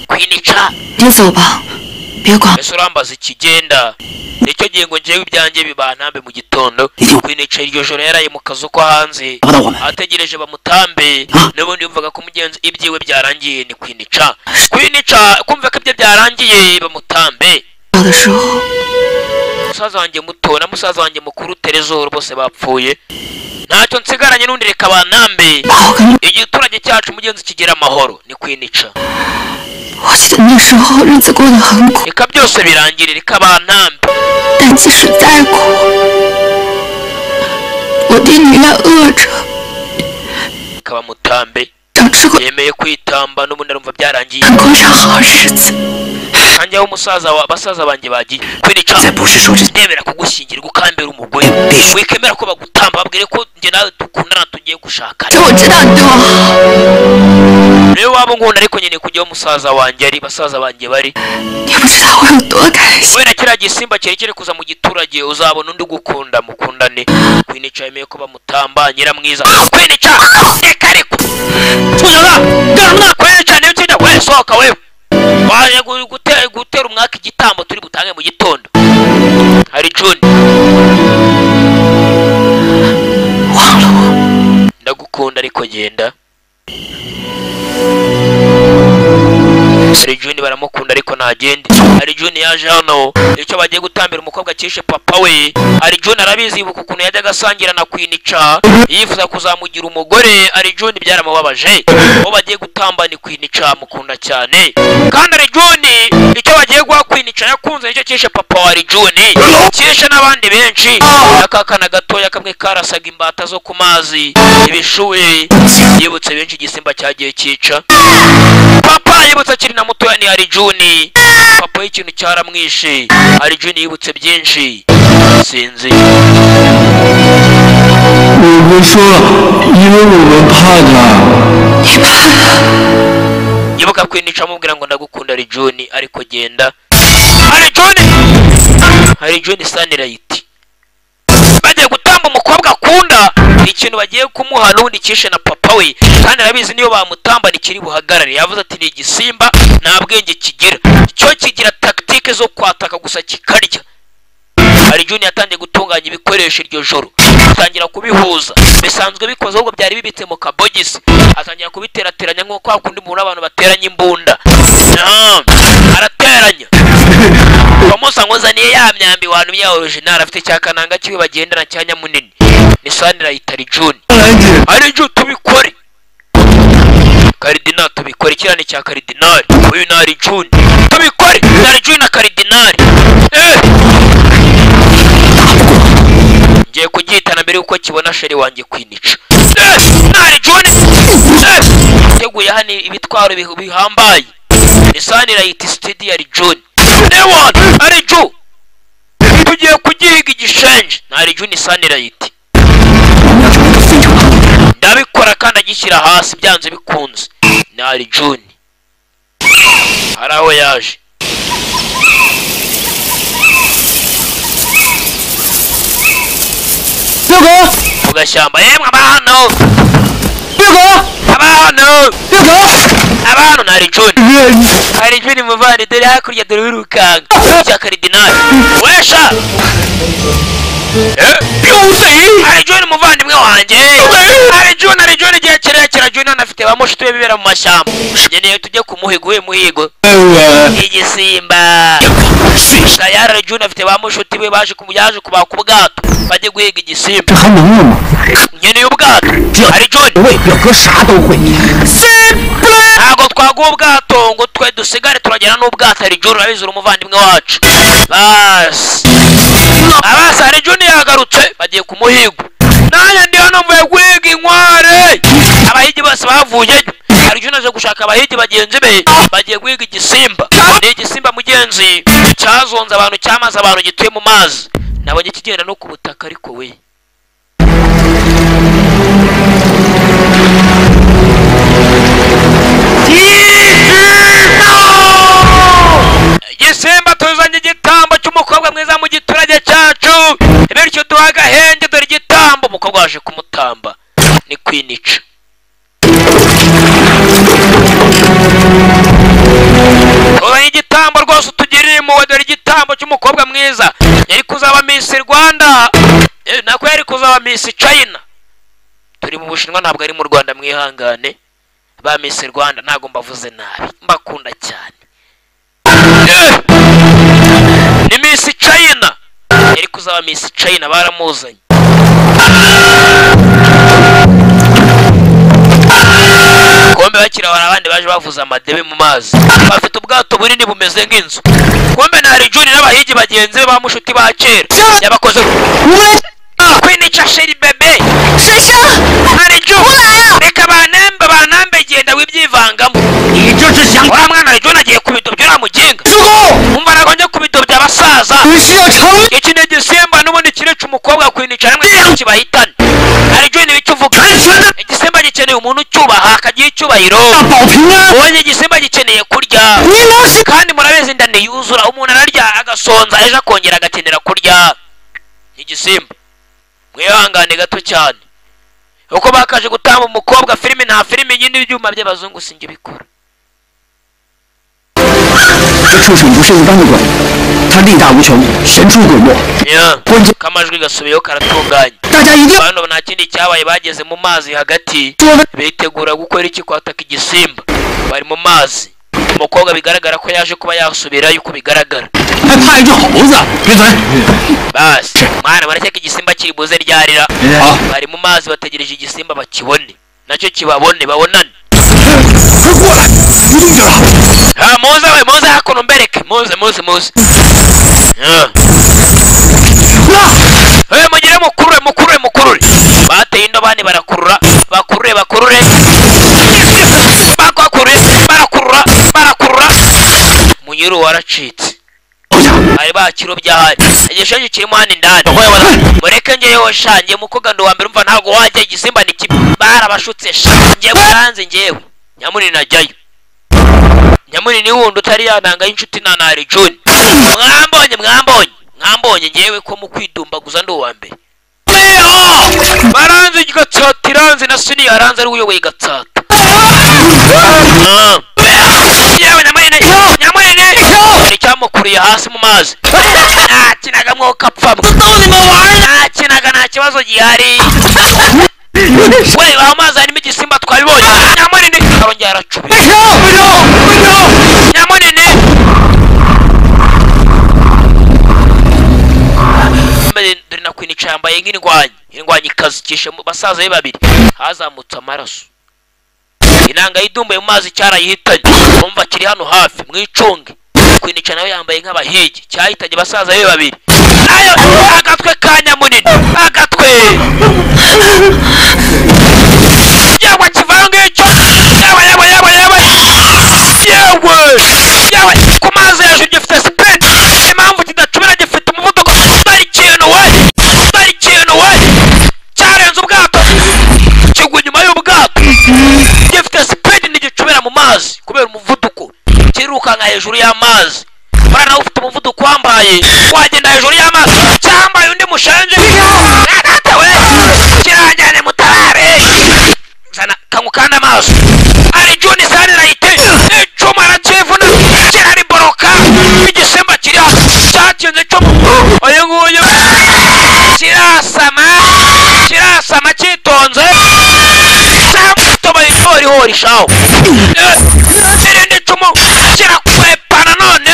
A: kwinica
B: 别走吧，别管。
A: ese urambaza ikigenda nicyo gihe ngo njyewe ibyanjye bibantambe mu gitondo kwinica iryo joro yaraye mu kazu ko hanze
B: 找不到我们，
A: ategereje bamutambe n'ubundi yumvaga ko umugenzi ibyiwe byarangiye ni kwinica kumva ko ibyo byarangiye bamutambe
B: 到的时候，
A: musaza wanjye muto na musaza wanjye mukuru Terezoro bose bapfuye ntacyo nsigaranye n'undi reka bantambe
B: 把我跟
A: igiturage cyacu umugenzi kigira amahoro ni kwinica
B: 我记得那时候日子过得很苦，
A: reka byose birangire reka bantambe
B: 但即使再苦，我爹宁愿饿着，
A: reka bamutambe
B: 想吃口
A: yemeye kwitamba n'ubundi arumva byarangiye
B: 能过上好日子。
A: kanjye aho basaza banjye bagiye kwinica
B: 再不是说这
A: ndemera kugushyingirwa ukambera umugore wikemera ko bagutamba babwire ko njye nawe dukundana tugiye gushakana
B: 这我知道你对我好，
A: rero waba nkunda ariko nyine kujyaho musaza wanjye ari basaza banjye bari
B: 你不知道我有多开心。
A: wenda kiriya gisimba kirekire kuza mu giturage uzabona undi ugukunda mukundane kwinica yemeye ko bamutamba nyiramwiza kwinica reka reka tuzana garama kwinica niyo kinda we sohoka wewe waje gutera umwaka igitambo turi butange mu gitondo hari Juni
B: 忘了我，
A: ndagukunda ariko genda hari Juni baramukunda ariko ntagende hari Juni yaje hano icyo bagiye gutambira umukobwa cyishe papa we hari Juni arabizi ibuka ukuntu yajyaga asangira na kwinica yifuza kuzamugira umugore hari Juni byaramubabaje uwo bagiye gutamba ni kwinica mukunda cyane kandi hari Juni icyo bagiye guha kwinica yakunze nicyo cyishe papa wa Juni cyishe n'abandi benshi akakana gatoya kamwe karasaga imbata zo ku mazi ibishuye yibutse benshi igisimba cyagiye cyica papa yibutse akiri na mutoya ni hari Juni papa y'ikintu cyaramwishe hari Juni yibutse byinshi sinzi
C: 我不说，因为我们怕他。
B: 你怕他？
A: yibuka kwinica amubwira ngo ndagukunda hari Juni ariko genda hari Juni hari Juni Sunlight bagiye gutamba umukobwa akunda ikintu bagiye kumuha n'undi kishe na papa we kandi arabizi niyo bamutamba nikiri buhagarare yavuze ati ni igisimba nta bwenge kigira cyo kigira tactique zo kwataka gusa kikarya hari Juni yatangiye gutunganya ibikoresho iryo joro atangira kubihuza bisanzwe bikoze ahubwo byari bibitse mu kabogisi atangira kubiterateranya nk'uko hakundi umuntu abantu bateranya imbunda arateranya bamusanguzaniye ya myambi wantu ya original afite cya kananga kiwe bagendana cya nyamunini ni Sunlight hari Juni hari Juni tubikore Cardinal tubikore kirane cya Cardinal uyu na hari Juni tubikore hari Juni na Cardinal ngiye kugihitana mbere yuko kibona sheri wanjye kwinica hari Juni teguye hano ibitwaro bihambaye ni Sunlight Studio hari Juni hari Juni tugiye kugihiga igishenje hari Juni Sunlight ndabikora kandi agishyira hasi byanze bikunze. Ni Arjun hari aho yaje mu gashyamba. Yemwe abantu abantu na Arjun muvandi dore hakurya dore wirukanga cya karidinali wesha Arjun muvandimwe wanjye. Arjun igihe kirekire Arjun anafite bamushuti bibera mu mashyamba. Ngeneye tujye kumuhiga we muhigo igisimba. Tayari Arjun afite bamushuti be baje yaje kubaka ubwato bajye guhiga igisimba. Ngeneye ubwato Arjun ntabwo twaguha ubwato ngo twe dusigare turagera n'ubwato. Arjun urabizura umuvandimwe wacu basi. Abasi Arjun yagarutse bagiye kumuhiga. Nanjye ndi hano mvuye guhiga inkware. Abahigi bose bavuyeyo. Arjun aje gushaka abahigi bagenzi be bagiye guhiga igisimba. Ni igisimba mugenzi cyazonze abantu cyamaze abantu gituye mu mazi. Nabonye kigenda no ku butaka ariko we igisimba tuzanye igitambo cy'umukobwa mwiza mu giturage cyacu, bityo duha agahenge. Dore igitambo umukobwa waje kumutamba ni kwinica. Tuzanye igitambo rwose utugirire impuhwe. Dore igitambo cy'umukobwa mwiza yari kuzaba Miss Rwanda, nako yari kuzaba Miss China. Turi mu Bushinwa ntabwo ari mu Rwanda, mwihangane. Ba Miss Rwanda ntago mbavuze nabi, mbakunda cyane. Ni Miss China yari kuzaba Miss China baramuzanye. Kombe bakira abandi baje bavuza amadebe mu mazi. Bafite ubwato bunini bumeze nk'inzu. Kombe na Arjun n'abahigi bagenzi be bamushuti ba kera yabakoze kwinica sheri bebe. Arjun reka banambe genda wibyivangamo. Wa mwana Arjun agiye kubidobya uramugenga. Umva aragonye kubidobya abasaza. Iki ni igisimba n'ubundi kireca umukobwa kwinica hamwe kibahitana. Arjun ibicyo uvuga igisimba gikeneye umuntu ucyubaha akagiye icyubahiro. Ubonye igisimba gikeneye kurya kandi murabizi ndani yuzura. Umuntu ararya agasonza ejo akongera agakenera kurya. Igisimba mwihangane gato cyane uko bakaje gutamba umukobwa filime nta filime nyine ibyuma by'abazungu singe bikora. Kamajwi gasubiyeho karatunganye. Abantu nta kindi cyabaye bageze mu mazi hagati bitegura gukora iki kwataka igisimba. Bari mu mazi umukobwa bigaragara ko yaje kuba yasubirayo uko bigaragara. Basi mwana barakeka igisimba kiri buze ryarira. Bari mu mazi bategereje igisimba bakibone nacyo kibabone babonane. Muze hakuno mbereke muze. Mugire mukurure. Bateye indobani barakurura bakurure. Barakurura. Munyuru waracitse. Ari bakirobya hayi. Igishenje kirimo hano indani. Mureke ngeyeho shange mukoga ndo wambere umva ntago wajya igisimba niki. Barabashutse shange buranze ngewe. Nyamuri najyayo. Nyamuri ni wundi utari yananga inshuti na Arjun. Mwambonye ngewe ko mu kwidumbaguza ndo wambere. Baranze igatsata iranze na sini yaranze ari uyoboye igatsata. Yewe nyamurine icyamukuriye hasi mu mazi. Nakinaga mwoka apfamo. Nakinaga nta kibazo gihari. We amazi harimo igisimba twabibonye. Nyamurine arongera aracubira. Nyamurine dore nakwinica yambaye nk'indwanyi ikazi kishe basaza be babiri hazamutse amaraso. Inanga yidumbuye mu mazi cyarayihitanye. Umva kiri hano hafi mwicunge. Kwinica nawe yambaye nk'abahigi cyahitanye basaza be babiri. Ayo agatwe kanya munini agatwe. Yawa kivanga icyo. Yawa kumaze hejuru gifite speed. Impamvu kidacubira gifite umuvuduko. Bari kintu we. Cyarenze ubwato. Kigwa inyuma hejuru y'amazi bara nawe ufite umuvuduko wambaye wagenda hejuru y'amazi cyambaye undi mushenje we kirajyane mutabare zana kangukanda amaso ari John Sunlight icuma arakivuna kirari boroka igisemba kiri cyakinze icumu oyo nguyo kirasama kitonze cyamutoma ihori shawo irindi icumu kirakwepana none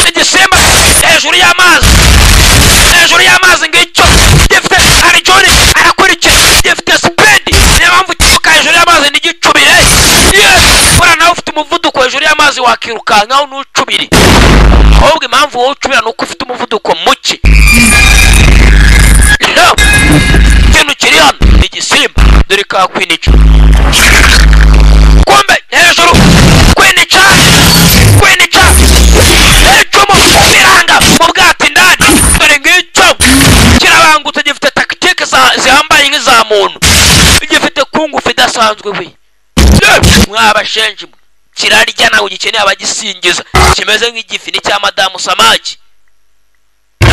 A: igisemba hejuru y'amazi ngicyo gifite ari John arakurikira gifite speed niyo mpamvu kibuka hejuru y'amazi ntigicubire bora nawe ufite umuvuduko hejuru y'amazi wakirukankaho n'ucubiri ahubwo impamvu wowe ucubira nuko ufite umuvuduko muke ikintu kiri hano ni igisimba dore kakwinica kumbe hejuru kwinica icumu biranga mu bwato indani dore ngicyo kirabangutse gifite tactique zihambaye nk'iza muntu gifite kungufu idasanzwe we mwabashenje kirarya nawe ugikeneye abagisingiza kimeze nk'igifi ni cya madamu samaki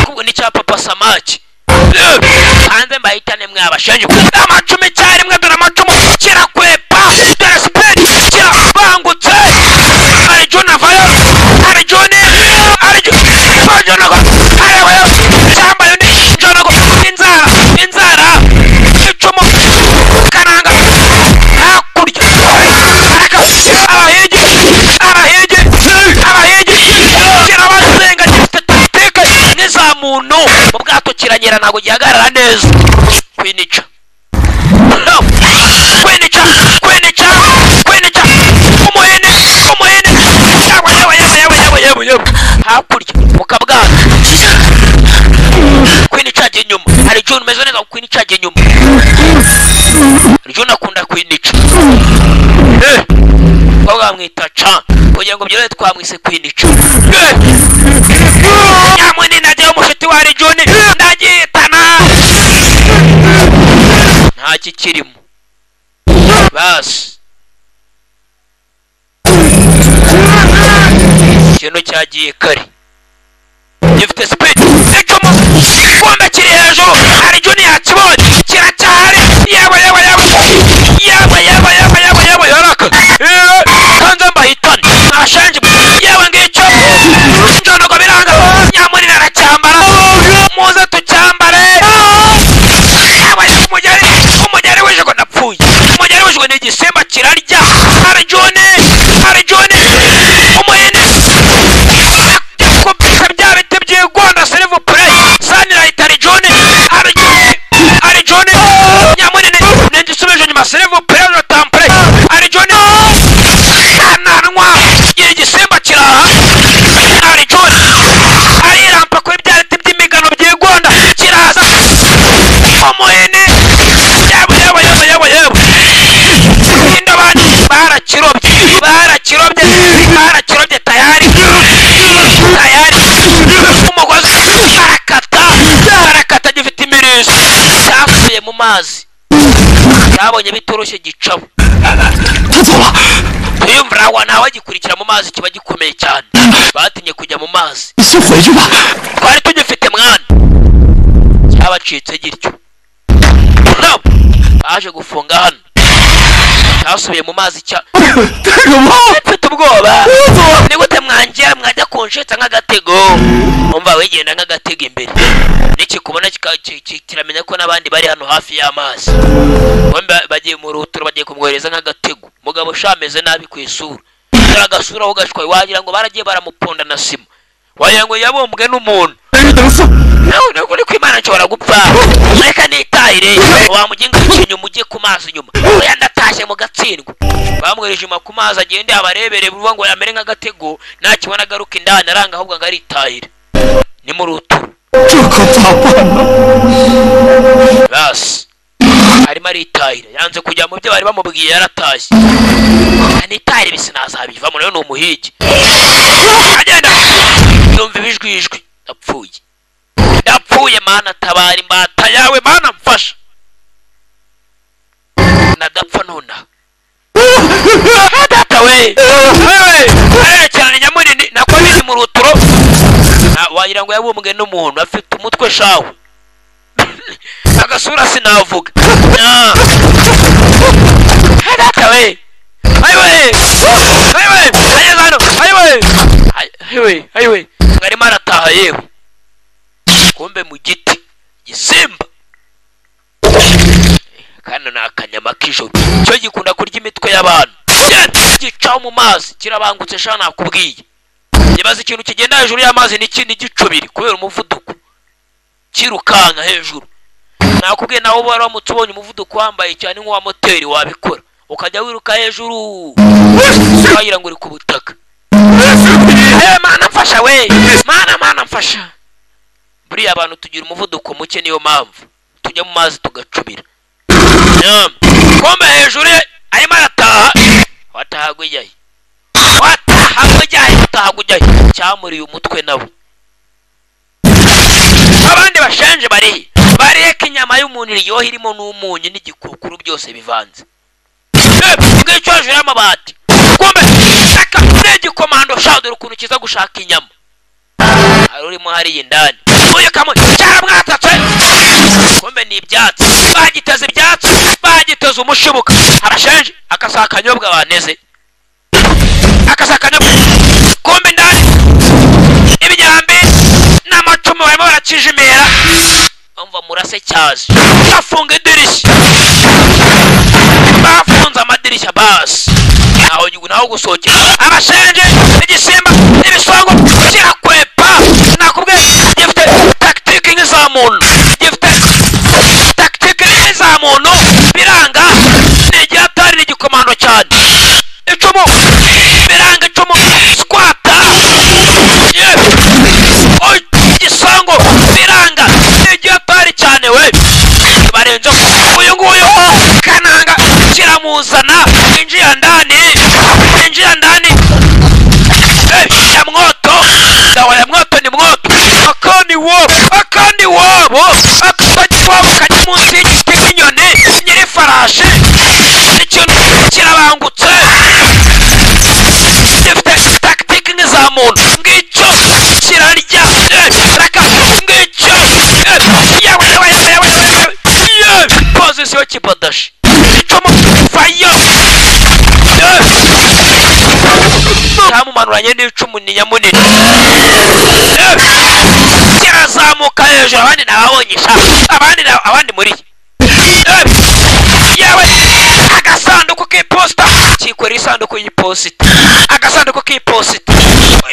A: kubwo ni cya papa samaki hanze mbahitane mwabashenje amacumi cyarimwe dore amacumu kirakwepa dore speed kirabangutse ari John avayo ari John arewe cyambaye undi John inzara icumu kananga hakurya abahigi kirabazenga gifite tactique n'iza muntu mu bwato kiranyera ntabwo gihagarara neza kwinica umuhene yewe hakurya mukabwana kwinica jye nyuma hari John umeze neza kwinica jye nyuma John akunda kwinica bamwita ca kugira ngo byore twamwise kwinica nyamwe najye umushiti wa John ndagitana nta kikirimo basi ikintu cyagiye kare gifite speed icumu kumbe kiri hejuru hari John yakibonye kiracyahari yewe yaraka kanze mbahitane nashenje yewe ngicyo njonogo biranga nyamunini aracyambara muze tucyambare umugeri w'ijego napfuye umugeri w'ijego ni igisimba kirarya hari John umuhene kubita bya biti by'igwanda silver play Sunlight ari John nyamunini ningisubije nyuma silver play no temple ari John kananwa igisimba kiraha ari John arirampa kuri bya biti by'imigano by'igwanda kiraza umuhene yewe indabani barakirobye tayari umugozi barakata gifite imirizo cyavuye mu mazi cyabonye bitoroshye gicabo tuyumvira wa nawe gikurikira mu mazi kiba gikomeye cyane batinye kujya mu mazi twari tugifite mwana cyabacitse gityo baje gufunga hano cyasubiye mu mazi mfite ubwoba ni gute mwangera mwajya kunshetsa nk'agatego umva wigenda nk'agatego imbere nikikubona kiramenya ko n'abandi bari hano hafi y'amazi bagiye mu ruturo bagiye kumwohereza nk'agatego mugabo shameze nabi ku isura agasura aho gashwaye wagira ngo baragiye baramuponda na sima wagira ngo yabumbwe n'umuntu nawe uri kwimana nshobora gupfa reka nitahire wamuginga inyuma ujye ku mazi inyuma oya ndatashye mu gatsindwa bamwereje inyuma ku mazi agende abarebere buvuga ngo yamere nk'agatego nakibona agaruka indani aranga ahubwo ngo aritahire ni mu ruturo basi arimo aritahira yanze kujya mu byo bari bamubwiye yaratashye anitahire bisinazabivamo nayo ni umuhigi agenda yumva ibijwijwi ndapfuye mana tabara imbata yawe mana mfasha nadapfa nonaha data we arerekerana nyamunini wagira ngo yabumbwe n'umuntu afite umutwe shawe agasura sinavuga datawe ayiwe mwarimo arataha yewe kumbe mu giti gisimba kandi ni akanyama k'ijoro cyo gikunda kurya imitwe y'abantu gicaho mu mazi kirabangutse sha nakubwiye nibaza ikintu kigenda hejuru y'amazi n'ikindi gicubiri kubera umuvuduko kirukanka hejuru nakubwiye nawe uba waramutse ubonye umuvuduko wambaye cyane nk'uwa moteri wabikora ukajya wiruka hejuru wagira ngo uri ku butaka mana mfasha we mana mfasha buriya abantu tugira umuvuduko muke niyo mpamvu tujya mu mazi tugacubira kombe hejuru arimo arataha watahagujyaye cyamuriye umutwe nawe abandi bashenje bariye inyama y'umuntu iryoha irimo n'umunyu n'igikukuru byose bivanze ngicyo hejuru y'amabati kombe shaka n'igikomando shadura ukuntu kiza gushaka inyama hari urimo hariya indani uyu kamwe cyaramwatatse kombe ni ibyatsi bagiteze ibyatsi bagiteze umushibuka abashenje akasakanyobwa baneze akasakanyobwa kombe ndani ibinyambi n'amacumu barimo barakijimera umva murase cyazi bafunga idirishya bafunze amadirishya basi naho gusohokera abashenje igisimba n'ibisongo kirakwepa nakubwiye gifite tactique nk'iza muntu biranga n'igihe atari n'igikomando cyane icumu biranga icumu squata igisongo biranga n'igihe atari cyane we barenze uyu nguyu kananga kiramuzana injira ndani ya mwoto dawa ya mwoto ni mwoto akandi wabo kajya munsi y'igiti nk'inyoni nyirifarashi ikintu kirabangutse gifite tactique nk'iza muntu ngicyo kirarya reka ngicyo pozisiyo kibadashi icumu fayo cyamumanuranye n'icumu ni nyamunini kirazamuka hejuru abandi nababonye abandi muri yewe agasanduku k'iposita kikora isanduku y'iposita agasanduku k'iposita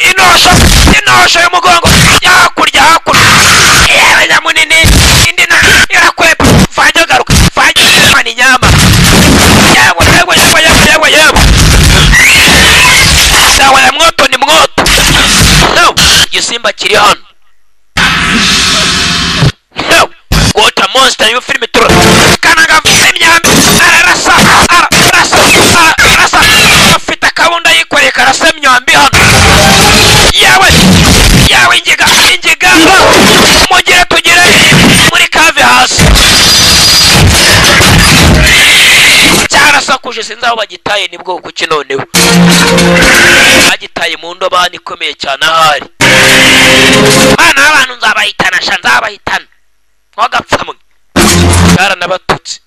A: inosho y'umugongo hakurya yewe nyamunini indi na irakwepa fajya garuka fajya imana inyama yewe dawa ya mwoto ni mwoto igisimba kiri hano gota monster yo filime turo kananga imyambi arasa afite kabunda yikoreye karasa imyambi hano yawe ingiga mugire tugire muri kave hasi cyarasakuje sinzi aho bagitaye ni bwoko ki noneho bagitaye mu ndobani ikomeye cyane ahari bana abantu nzabahitana ntagapfamwe cyaranabatutse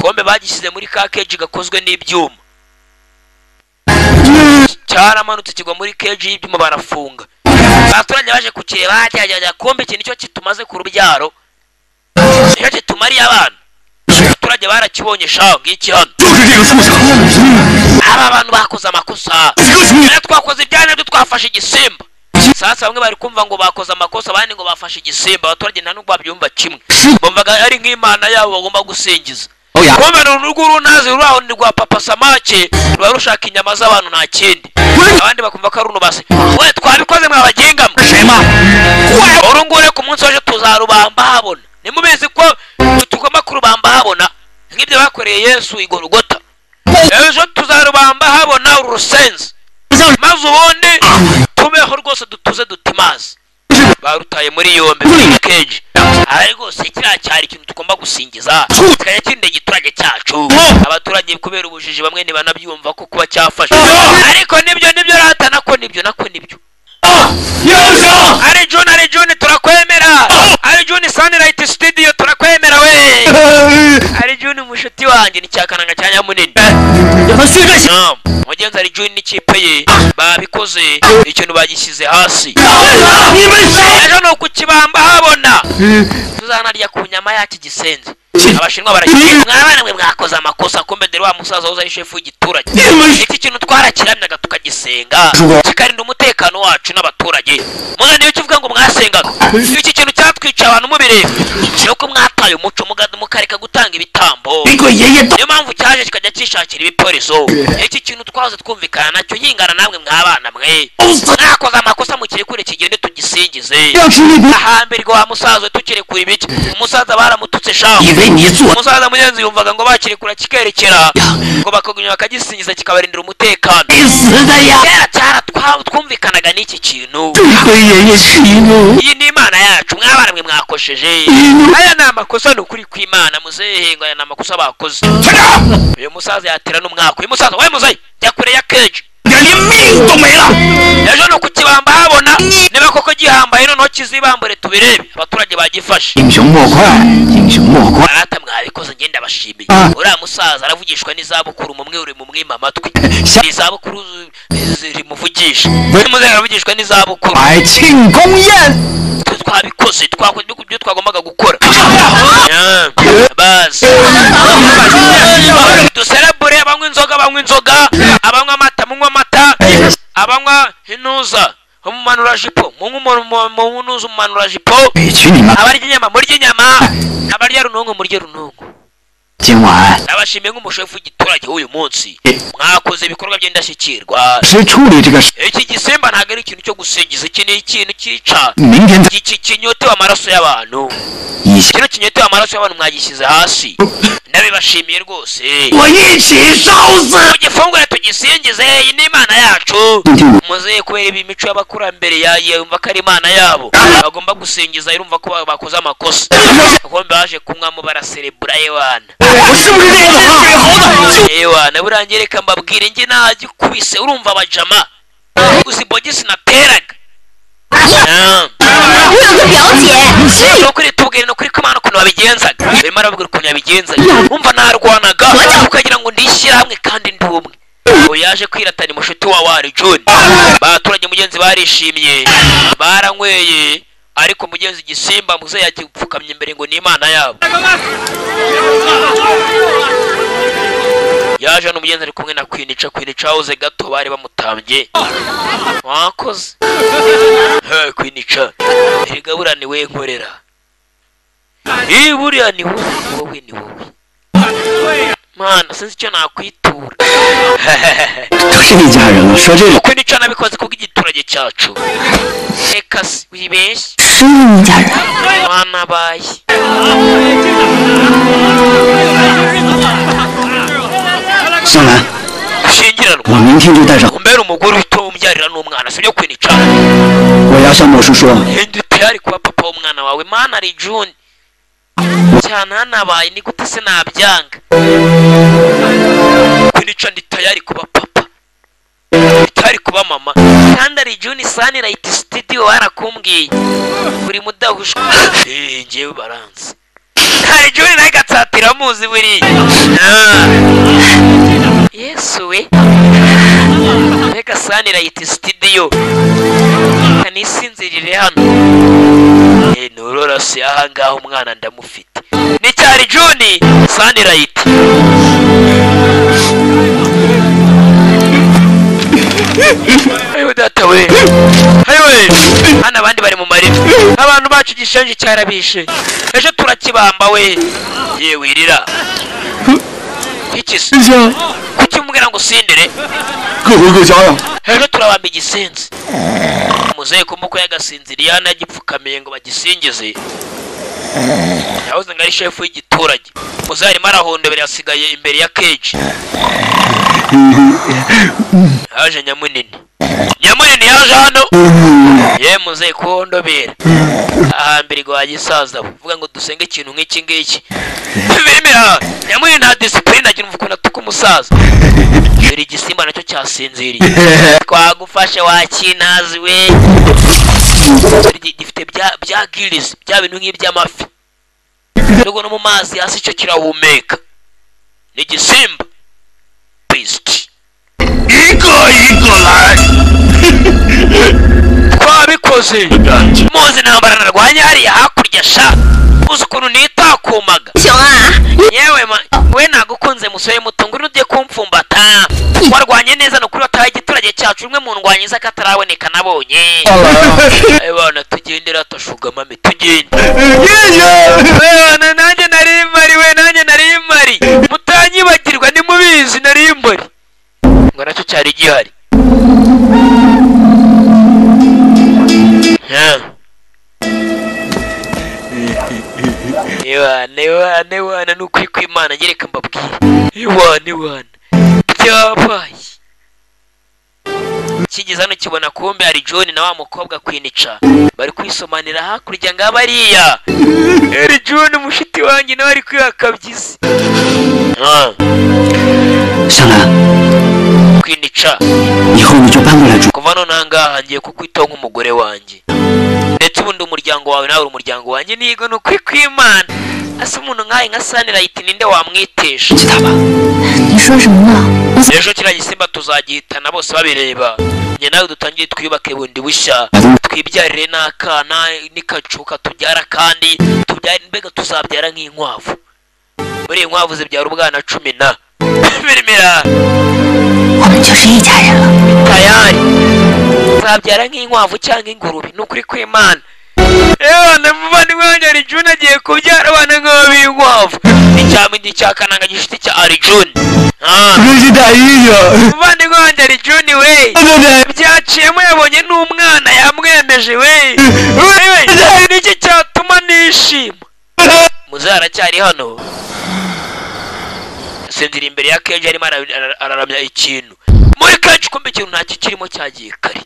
A: kombe bagishyize muri ka keji gakozwe n'ibyuma cyaramanutse kigwa muri keji y'ibyuma barafunga abaturage baje kukireba cyajya kombe ikintu cyo kitumaze ku rubyaro nicyo kitumariye abana abaturage barakibonye shaho ngiki hano aba bantu bakoze amakosa twakoze ibyanya byo twafashe igisimba sasa bamwe bari kumva ngo bakoze amakosa abandi ngo bafashe igisimba abaturage nta nubwo babyumva kimwe bumvaga ari nk'imana yabo bagomba gusingiza kombe n'urugo runazi ruraho ni rwa papa samake ruba rushaka inyama z'abantu nta kindi abandi bakumva ko ari unubase we twabikoze mwabagenga urungure ku munsi waje tuzarubamba habona nimubizi ko tugomba kurubamba habona nk'ibyo bakoreye Yesu igorogota ejo tuzarubamba habona urusenzi maze ubundi tubeho rwose dutuze dutimazi barutaye muri yombe muri keji ari rwose kiriya cyari ikintu tugomba gusingiza kikajya kindi giturage cyacu abaturage kubera ubujiji bamwe ntibanabyumva ko kuba cyafashe ariko nibyo rata nako nibyo ari John turakwemera ari John Sunlight Studio turakwemera we ari John mushuti wanjye ni cyakananga cya Nyamunini mugenzi ari John n'ikipe ye babikoze ikintu bagishyize hasi ejo no kukibamba habona tuzanarya ku nyama yaki gisenze abashinwa barashimye mwabana mwe mwakoze amakosa kombedere wa musaza uza chef w'igiturage iki kintu twarakiramyaga tukagisenga kikarinda umutekano wacu n'abaturage muze niyo kivuga ngo mwasengaga iki kintu cyatwica abantu mubireba nuko mwataye umuco mukareka gutanga ibitambo niyo mpamvu cyaje kikajya kishakira ibipoliso iki kintu twahoze twumvikana nacyo yingana namwe mwabana mwe mwakoze amakosa mukire kure kigende tugisingize ahambere wa musaza tukire kuri biki umusaza baramututse shaho umusaza mugenzi yumvaga ngo bakirekura kikerekera ngo bakagunya bakagisingiza kikabarindira umutekano kera twumvikanaga n'iki kintu iyi ni Imana yacu mwabana mwe mwakosheje aya ni amakosa ni ukuri kw'Imana muzehe ngo aya ni amakosa bakoze uyu musaza yatera n'umwaka uyu musaza we muzehe jya kure ya keje ejo no kukibamba habona niba koko gihambaye noneho kizibambure tubirebe abaturage bagifashe arata mwabikoze ngenda bashimiye uriya musaza aravugishwa n'izabukuru mumwe uri mu mwima amatwi izabukuru zimuvugisha muzehe aravugishwa n'izabukuru twabikoze twakoze ibyo twagombaga gukora basi duserebure abanywa inzoga abanywa amata munywa amata abanywa hinuza umumanura jipo munuza umumanura jipo abarya inyama murya inyama abarya runongo murya runongo abashimiye nk'umushefu w'igiturage w'uyu munsi mwakoze ibikorwa by'indashyikirwa iki gisimba ntabwo ari ikintu cyo gusingiza iki ni ikintu cyica kinyotewe amaraso y'abantu kino kinyotewe amaraso y'abantu mwagishyize hasi ndabibashimiye rwose tugifungure tugisingize iyi ni Imana yacu muzehe kubera ibi mico y'abakurambere yumva ko ari Imana yabo bagomba gusingiza irumva ko bakoze amakosa kuko baje kumwamo baraserebura Ewana burangereka mbabwire nge nagikubise urumva abajama uzi bogisi nateraga nukuri tubwire nukuri ko Imana ukuntu wabigenzaga barimo arabwira ukuntu yabigenzaga umva narwanaga ukagira ngo ndishyire hamwe kandi ndi umwe yaje kwiratana mushuti wa wari John abaturage mugenzi barishimye baranyweye ariko mugenzi gisimba muze yakipfukamye imbere ngo ni Imana yabo yaje n'umugenzi ari kumwe na kwinica hoze gato bari bamutambye wakoze kwinica erega ni we nkorera buriya ni wowe Mana sinzi icyo nakwitura kwinica nabikoze kubwo igiturage cyacu reka wibeshye Mana baye shingiranwa umbere umugore utombyarira n'umwana sibyo kwinica ndi tayari kuba papa w'umwana wawe Mana ari John cyane hanabaye ni gute se nabyanga kwinica ndi tayari kuba papa tayari kuba mama kandi ari John Sunlight Studio warakumbwiye buri mudahushwa ngewe baranze hari John nawe gatsatira muzi buri Yesu we Mega Sunlight Studio kanisinzirire hano nurora se ahangaha umwana ndamufite ni cyari John Sunlight ayo data we hano abandi bari mu marira abantu bacu gishenje cyarabishe ejo turakibamba we yewe irira ikisi kuki umubwira ngo sindire ejo turabamba igisenzi muzehe kumuko yagasinziriye hano yagipfukamiye ngo bagisingize yahoze ngo ari shefu w'igiturage muzehe arimo arahondobera yasigaye imbere ya keji haje Nyamunini Nyamunini yaje hano ye muze kondobera ahambere gwa gisaza vuga ngo dusenge ikintu nk'iki ngiki bimera Nyamunini nta discipline agira uvuga natuka umusaza biri gisimba nacyo cyasinziriye twagufashe wakinazi we gifite bya gills bya bintu nk'iby'amafi nugo no mu mazi hasi cyo kirahumeka ni gisimba beast
C: iko la
A: twabikoze muzi ntambara narwanya hariya hakurya sha uzi ukuntu nitakumaga yewe we nagukunze musore muto nguri ugiye kumfumbata warwanye neza no kuri wataye igiturage cyacu umwe mu ndwanyiza kataraboneka nabonye bana tugendera tashugama tugende nanjye nari mari mutanyibagirwa ni mubizi nari mari ngo nacyo cyari gihari Iwana nukuri kw'Imana nyereka mbabwire Iwana byabaye kigeze hano kibona kumbe hari John na wa mukobwa kwinica bari kwisomanira hakurya ngabariya eri John mushiti wanjye nawe ari kwiyakabyize
B: Shanga
A: kwinica kuva none ahangaha ngiye kukwitaho nk'umugore wanjye ndetse ubundi umuryango wawe nawe umuryango wanjye nigo nukuri kw'Imana asa umuntu nkaye nka Sunlight ninde wamwitesha ejo kiriya gisimba tuzagihitana bose babireba njye nawe dutangiye twiyubake bundi bushya twibyarire n'akana n'ikacuka tubyara kandi tubyara mbega tuzabyara nk'inkwavu muri inkwavu zibyara ubwana 10 birimira tayari tuzabyara nk'inkwavu cyangwa ingurube nukuri kw'Imana ndamuvandimwe wanjye Arjun agiye kubyara abana nk'ab'inkwavu icyamindi cyakananga gishiti cya Arjun umuvandimwe wanjye Arjun we byaciyemo yabonye n'umwana yamwemeje we niki cyatuma nishima muzara cyari hano sendira imbere ya Kenji arimo araramya ikintu muri Kenji kumbe ikintu ntacyo kirimo cyagiye kare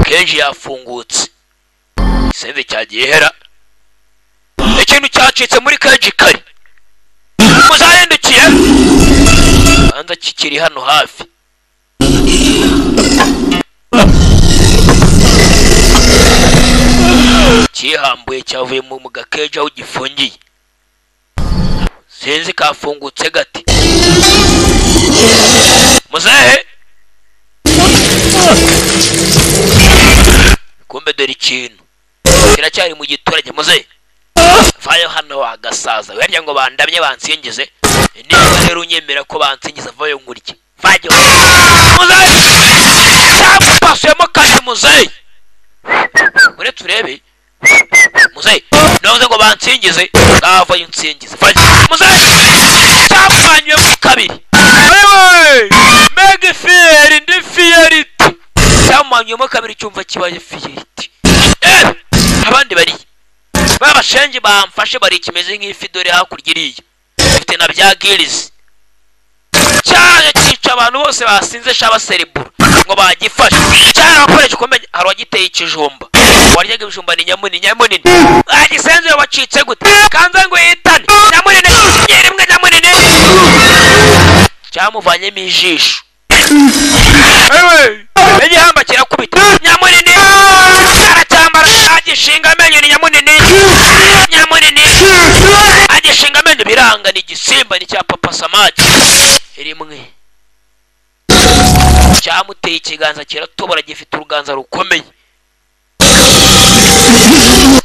A: Kenji yafungutse sende cyagiye hera ikintu cyacitse muri Kenji kare muzayendukiye banza kikiri hano hafi kihambuye cyavuye mu gakeja aho gifungiye sinzi kafungutse gati muzehe kumbe dore ikintu kiracyari mu giturage muzehe vayo hano wagasaza werya ngo bandamye bansingize niba rero unyemera ko bansingiza vayo nkurye vayo muzehe cyapasuyemo kandi muzehe mure turebe muzehe navuze ngo bansingize ngavayo nsingize vayo muzehe cyapanyemo kabiri wewe mega fieri ndi fierity cyamanyemo kabiri cyumva kibaye fierity abandi bari babashenje bamfashe bari kimeze nk'ifidore hakurya iriya bafite na bya gills cyane cyica abantu bose basinze shaba cerebro ngo bagifashe cyane abakoresha komeye harwagiteye ikijumba waryaga ibijumba ni nyamunini agisenze wacitse gute kanza ngo yitane nyamunini yerimwe nyamunini cyamuvanyemo ijisho igihamba kirakubita nyamunini aracyambara agishinga amenyo ni nyamunini agishinga amenyo biranga ni igisimba ni cya papa samaki rimwe cyamuteye ikiganza kiratobora gifite uruganza rukomeye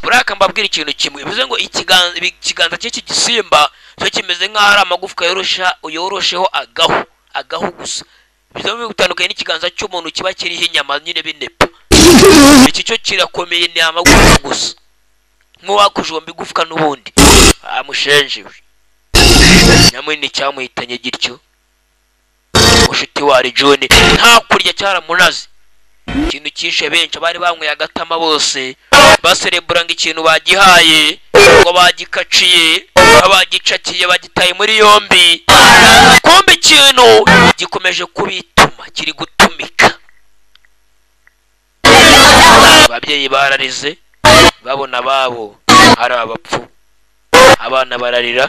A: buraka mbabwira ikintu kimwe bivuze ngo ikiganza cy'iki gisimba cyo kimeze nk'aho ari amagufwa yorosheho agahu gusa bizamwe gutandukanye n'ikiganza cy'umuntu kiba kiriho inyama nyine binepa iki cyo kirakomeye ni amagufwa gusa nk'uwakujomba igufwa n'ubundi amushenjewe nyamunini cyamuhitanye gityo mushiti wa Arjun nta kurya cyaramunaze ikintu kishe benshi bari banyweye agatama bose baserebura ngo ikintu bagihaye ngo bagikaciye abagicakiye bagitaye muri yombi kumbe ikintu gikomeje kubituma kiri gutumika ababyeyi bararize babona babo ari abapfu abana bararira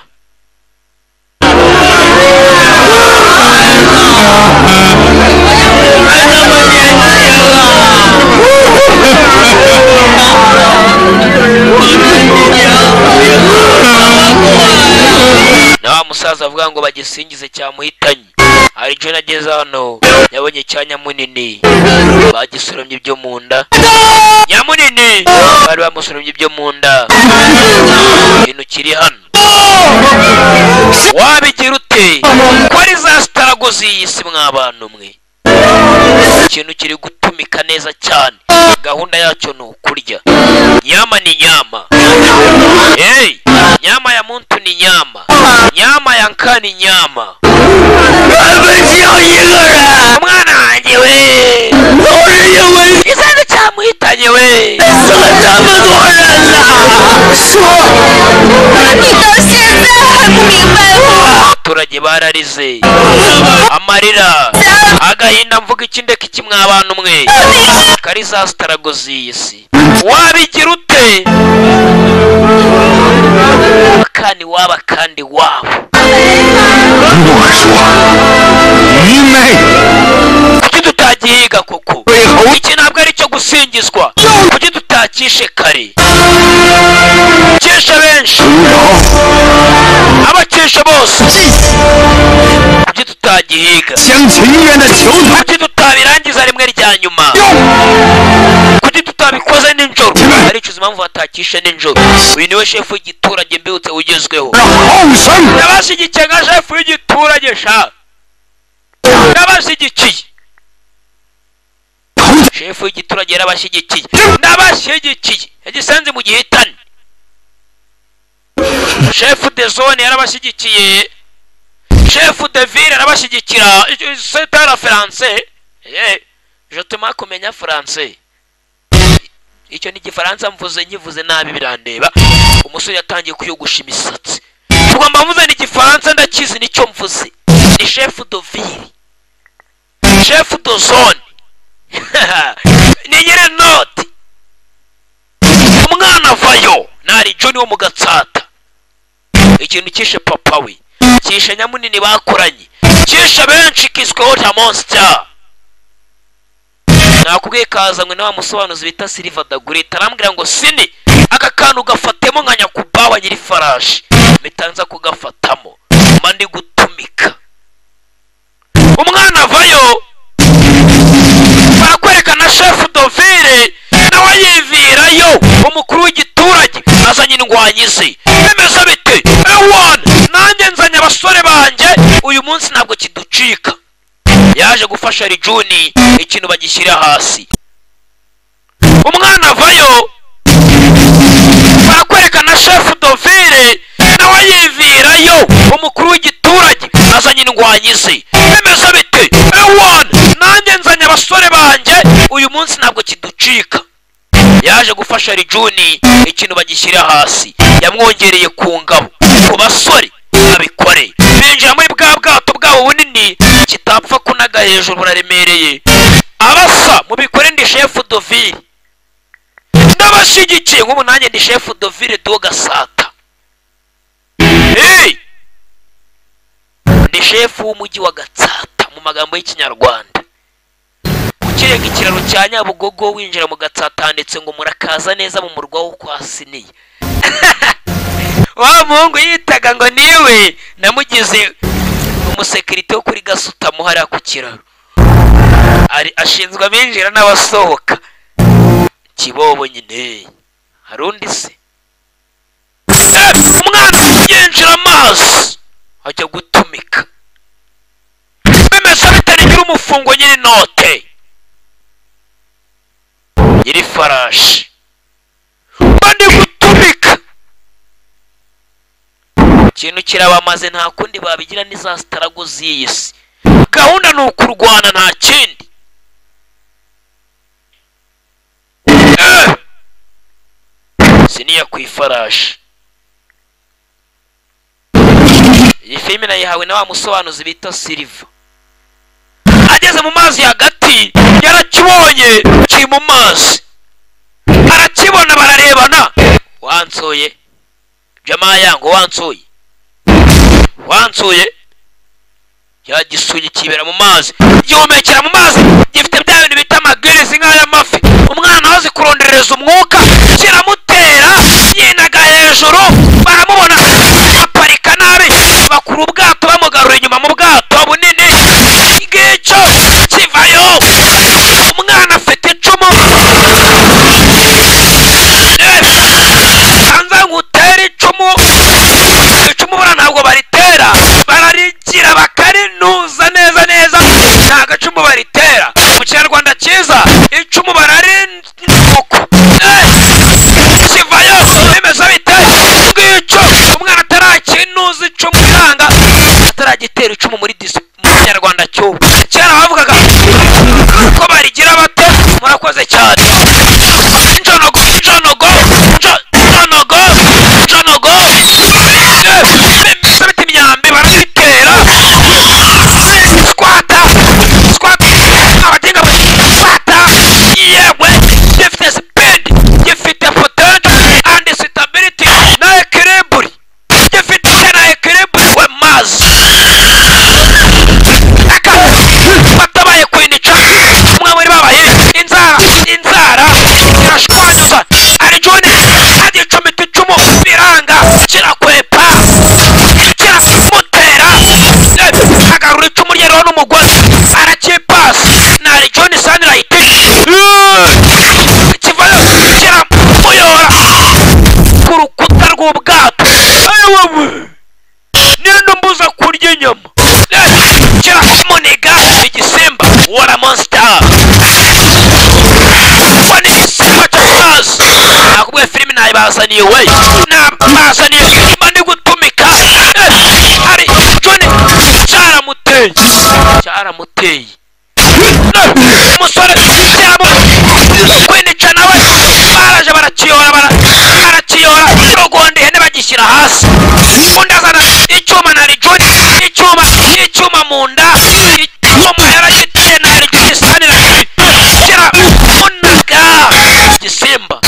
A: na musaza avuga ngo bagisingize cyamuhitanye ari je nageze hano yabonye cyanya munini bagisoromye ibyo mu nda nyamunini bari bamusoromye ibyo mu nda ibintu kiri hano wabigira ute ko ari za staragozi y'isi mw'abantu mwe ikintu kiri gutumika neza cyane gahunda yacyo ni ukurya nyama ni nyama hey nyama ya muntu ni nyama nyama ya nka ni nyama umwana wanjye we isanze cyamuhitanye we abaturage bararize amarira agahinda mvuga ikindeka iki mw'abantu mwe kari za staragozi y'isi wabigira ute kandi waba kandi wabo kuki tutagihiga koko iki ntabwo ari cyo gusingizwa kuki tutakishe kare kishe benshi abakishe bose kuki tutagihiga kuki tutabirangiza rimwe rya nyuma kuki tutabikoze ninjoro aricuza impamvu batakishe ninjoro uyu niwe shefu w'igiturage mbibutse ugezweho ndabashyigikiye nka shefu w'igiturage sha ndabashyigikiye shefu w'igiturage yarabashyigikiye ndabashyigikiye yagisanze mu gihitane shefu de zone yarabashyigikiye shefu de ville yarabashyigikira c'est un français je te m'a kumenya français icyo ni igifaransa mvuze nyivuze nabi birandeba umusore yatangiye kuyogusha imisatsi tugomba mvuze ni igifaransa ndakizi nicyo mvuze ni shefu de ville shefu de zone ni nyire noti umwana vayo nari John wo mu Gatsata ikintu kishe papa we kishe nyamunini bakoranye kishe benshi kisweho ta monster nakubwiye kazanywe na musobanuzi bita Silver Dagure tarambwira ngo sini aka kantu gafatemo nka nyakubawa nyiri farashi mitanza kugafatamo mandi gutumika umwana vayo barakwereka na chef d'office nawe yivirayo umukuru w'igiturage azanye indwanyi ze bimeze bite ewan nanjye nzanye abasore banjye uyu munsi ntabwo kiducika yaje gufasha Rijuni ikintu bagishyira hasi umwana vayo barakwereka na chef d'office nawe yivirayo umukuru w'igiturage azanye indwanyi ze bimeze bite ewan nanjye nzanye abasore banjye uyu munsi ntabwo kiducika yaje gufasha Rijuni ikintu bagishyira hasi yamwongereye ku ngabo ku basore abikore binjira muri bwa bwato bwabo bunini kitapfa kunaga hejuru buraremereye abasa mu bikore ndi chef d'office ndabashyigikiye nk'ubu nanjye ndi chef d'office do Gasata ndi chef w'umujyi wa Gatsata mu magambo y'ikinyarwanda ukirega ikiraro cya Nyabugogo winjira mu Gatsata handitse ngo murakaza neza mu murwa wo kwa Siniye wa muhungu yitaga ngo niwe namugize umusekirite wo kuri Gasutamo hariya ku kiraro ashinzwe abinjira n'abasohoka kibobo nyine harundi se umwana yinjira amazi ajya gutumika bimeze bitarigira umufungo nyiri note nyiri farashi bandi gutumika ikintu kirabamaze nta kundi babigira ni za staragozi y'isi gahunda ni ukurwana nta kindi Siniya ku ifarashi. Iyi filime nayihawe na wa musobanuzi bita Silva. Ageze mu mazi hagati yarakibonye kiri mu mazi, arakibona bararebana. Wansoye jamaa yangu, wansoye yagisuye kibera mu mazi, gihumekera mu mazi, gifite bya bintu bita amagirizi nk'aya mafi. Umwana wazi kurondereza umwuka kiramutera, yinaga hejuru, baramubona aparika nabi, bakuru ubwato bamugarura inyuma mu bwato bunini. Ngicyo kivayo, umwana afite icumu, anza ngutera icumu bura ntabwo baritera, bararigira bakarinuza neza nta gacumu baritera. Mu Kinyarwanda cyiza icumu bararinuko kivayo bimeze bite. Ngicyo umwana atarakinuza icumu iranga, ataragitera icumu muri mu Kinyarwanda cyo kera bavugaga ko barigira bate. Murakoze cyane. Njonogo bimeze imyambi barabitera. Squata abatinga squata, yewe gifite speed, gifite potential and stability na equilibrium, gifite na equilibrium we mazi. Batabaye kwinica umwe muri babaye inzara irashwanyuza. Arijone agicomeka icumu biranga, kirakwepa kiramutera, agarura icumu rye rero n'umugore arakipasa. Na Arijone Sunlight kivayo kiramuyora ku rukuta rw'ubwato. Ayowe ninde mbuza kurya inyama, kiramuniga igisimba. What a monster! What is igisimba cy'amazi? Nakubwiye filime nayibazaniye we, nabazaniye mani gutumika. Ari Jone cyaramuteye umusore kwinica nawe, baraje barakiyora rogonde ihene bagishyira hasi. Undi azana icyuma na Arijone, icyuma mu nda, icyuma yaragiteye na Arijone Sunlight kiramunaga igisimba.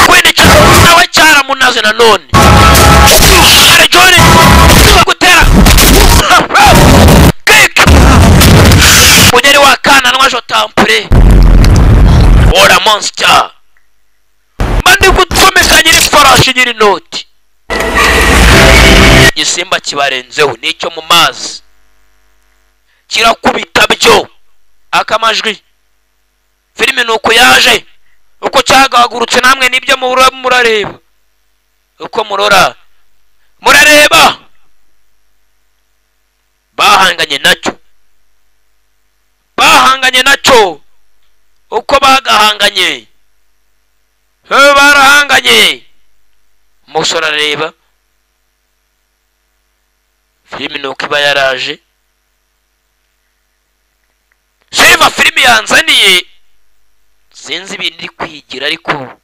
A: Kwinica nawe cyaramunaze nanone. Arijone gutera kick mugeri wa kana n'wajo tampure. What a monster! Mandi gutomeka nyiri farashi nyiri noti. Igisimba kibarenzeho nicyo mu mazi, kirakubita byo akamajwi. Filime nuko yaje, uko cyagahagurutse, namwe nibyo murareba, uko murareba bahanganye nacyo uko bagahanganye. Barahanganye. Umusore arareba filime nuko iba yaraje. Silva filime yanzaniye sinzi ibintu iri kwigira, ariko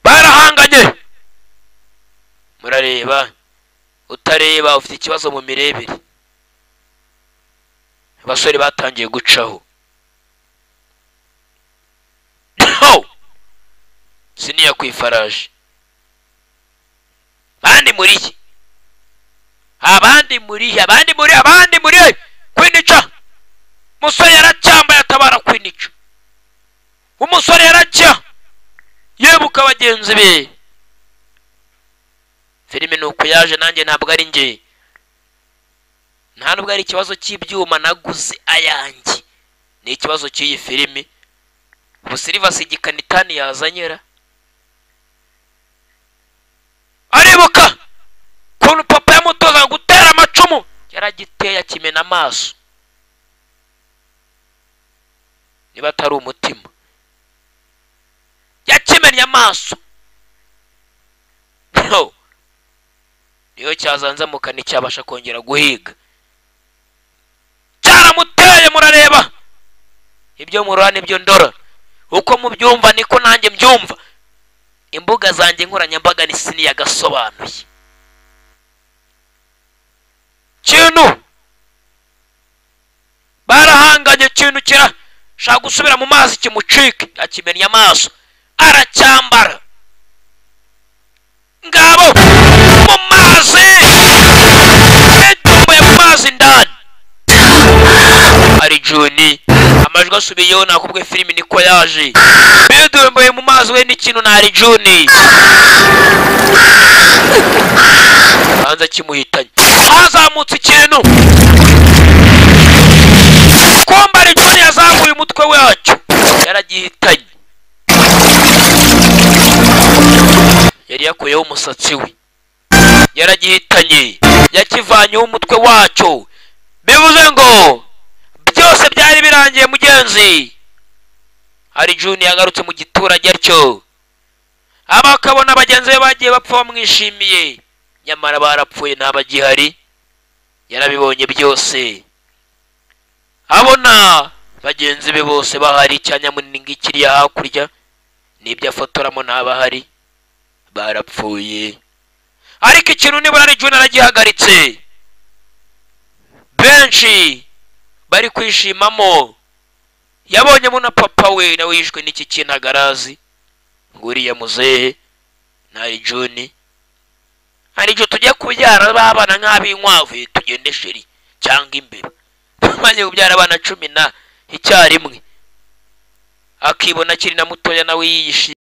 A: barahanganye. Murareba, utareba ufite ikibazo mu mirebere. Abasore batangiye gucaho. Siniya ku ifarashi. Abandi muri kwinica. Umusore yaracyambaye atabara kwinica. Umusore yaracya yebuka bagenzi be. Filime nuko yaje, nanjye ntabwo ari nge, nta nubwo ari ikibazo cy'ibyuma naguze ayanjye, ni ikibazo cy'iyi filime. Ubu Silva sigikanitani yazanyera. Aribuka kuntu papa yamutoza gutera amacumu, yaragiteye akimena amaso. Niba atari umutima, yakimenya amaso. Niyo cyazanzamuka nticyabasha kongera guhiga. Cyaramuteye murareba. ibyo murora nibyo ndora, uko mubyumva niko nanjye mbyumva. Imbuga zanjye nkoranyambaga ni Siniya gasobanuye. Kintu barahanganye, kintu kirashaka gusubira mu mazi kimucike, akimenya amaso aracyambara. Ngabo mu mazi, bitumbuye mu mazi ndani. Ari Juni amajwi asubiyeho, nakubwe filimi niko yaje. Bitumbuye mu mazi we n'ikintu na Ari Juni banza kimuhitanye. Hazamutse ikintu, kumba Ari Juni yazamuye umutwe wacyo, yaragihitanye. Yari yakuyeho umusatsi we, yaragihitanye, yakivanyeho umutwe wacyo. Bivuze ngo byose byari birangiye mugenzi. Ari Juni yagarutse mu giturage atyo, abakabona bagenzi be bagiye bapfa bamwishimiye, nyamara barapfuye ntabagihari. Yarabibonye byose, abona bagenzi be bose bahari, cyanya munini ngikiriya hakurya, nibyo afotoramo ntabahari, barapfuye. Ariko ikintu nibura Ari Juni aragihagaritse. Benshi bari kwishimamo, yabonyemo na papa we nawe yishwe n'iki kintu agarazi, nguriya muzehe na Ari Juni. Ari Juni tujye kubyara babana nk'ab'inkwavu, tugende sheri cyangwa imbeba. Bamaze kubyara abana 10 icyarimwe, akibona akiri na mutoya nawe yiyishimye.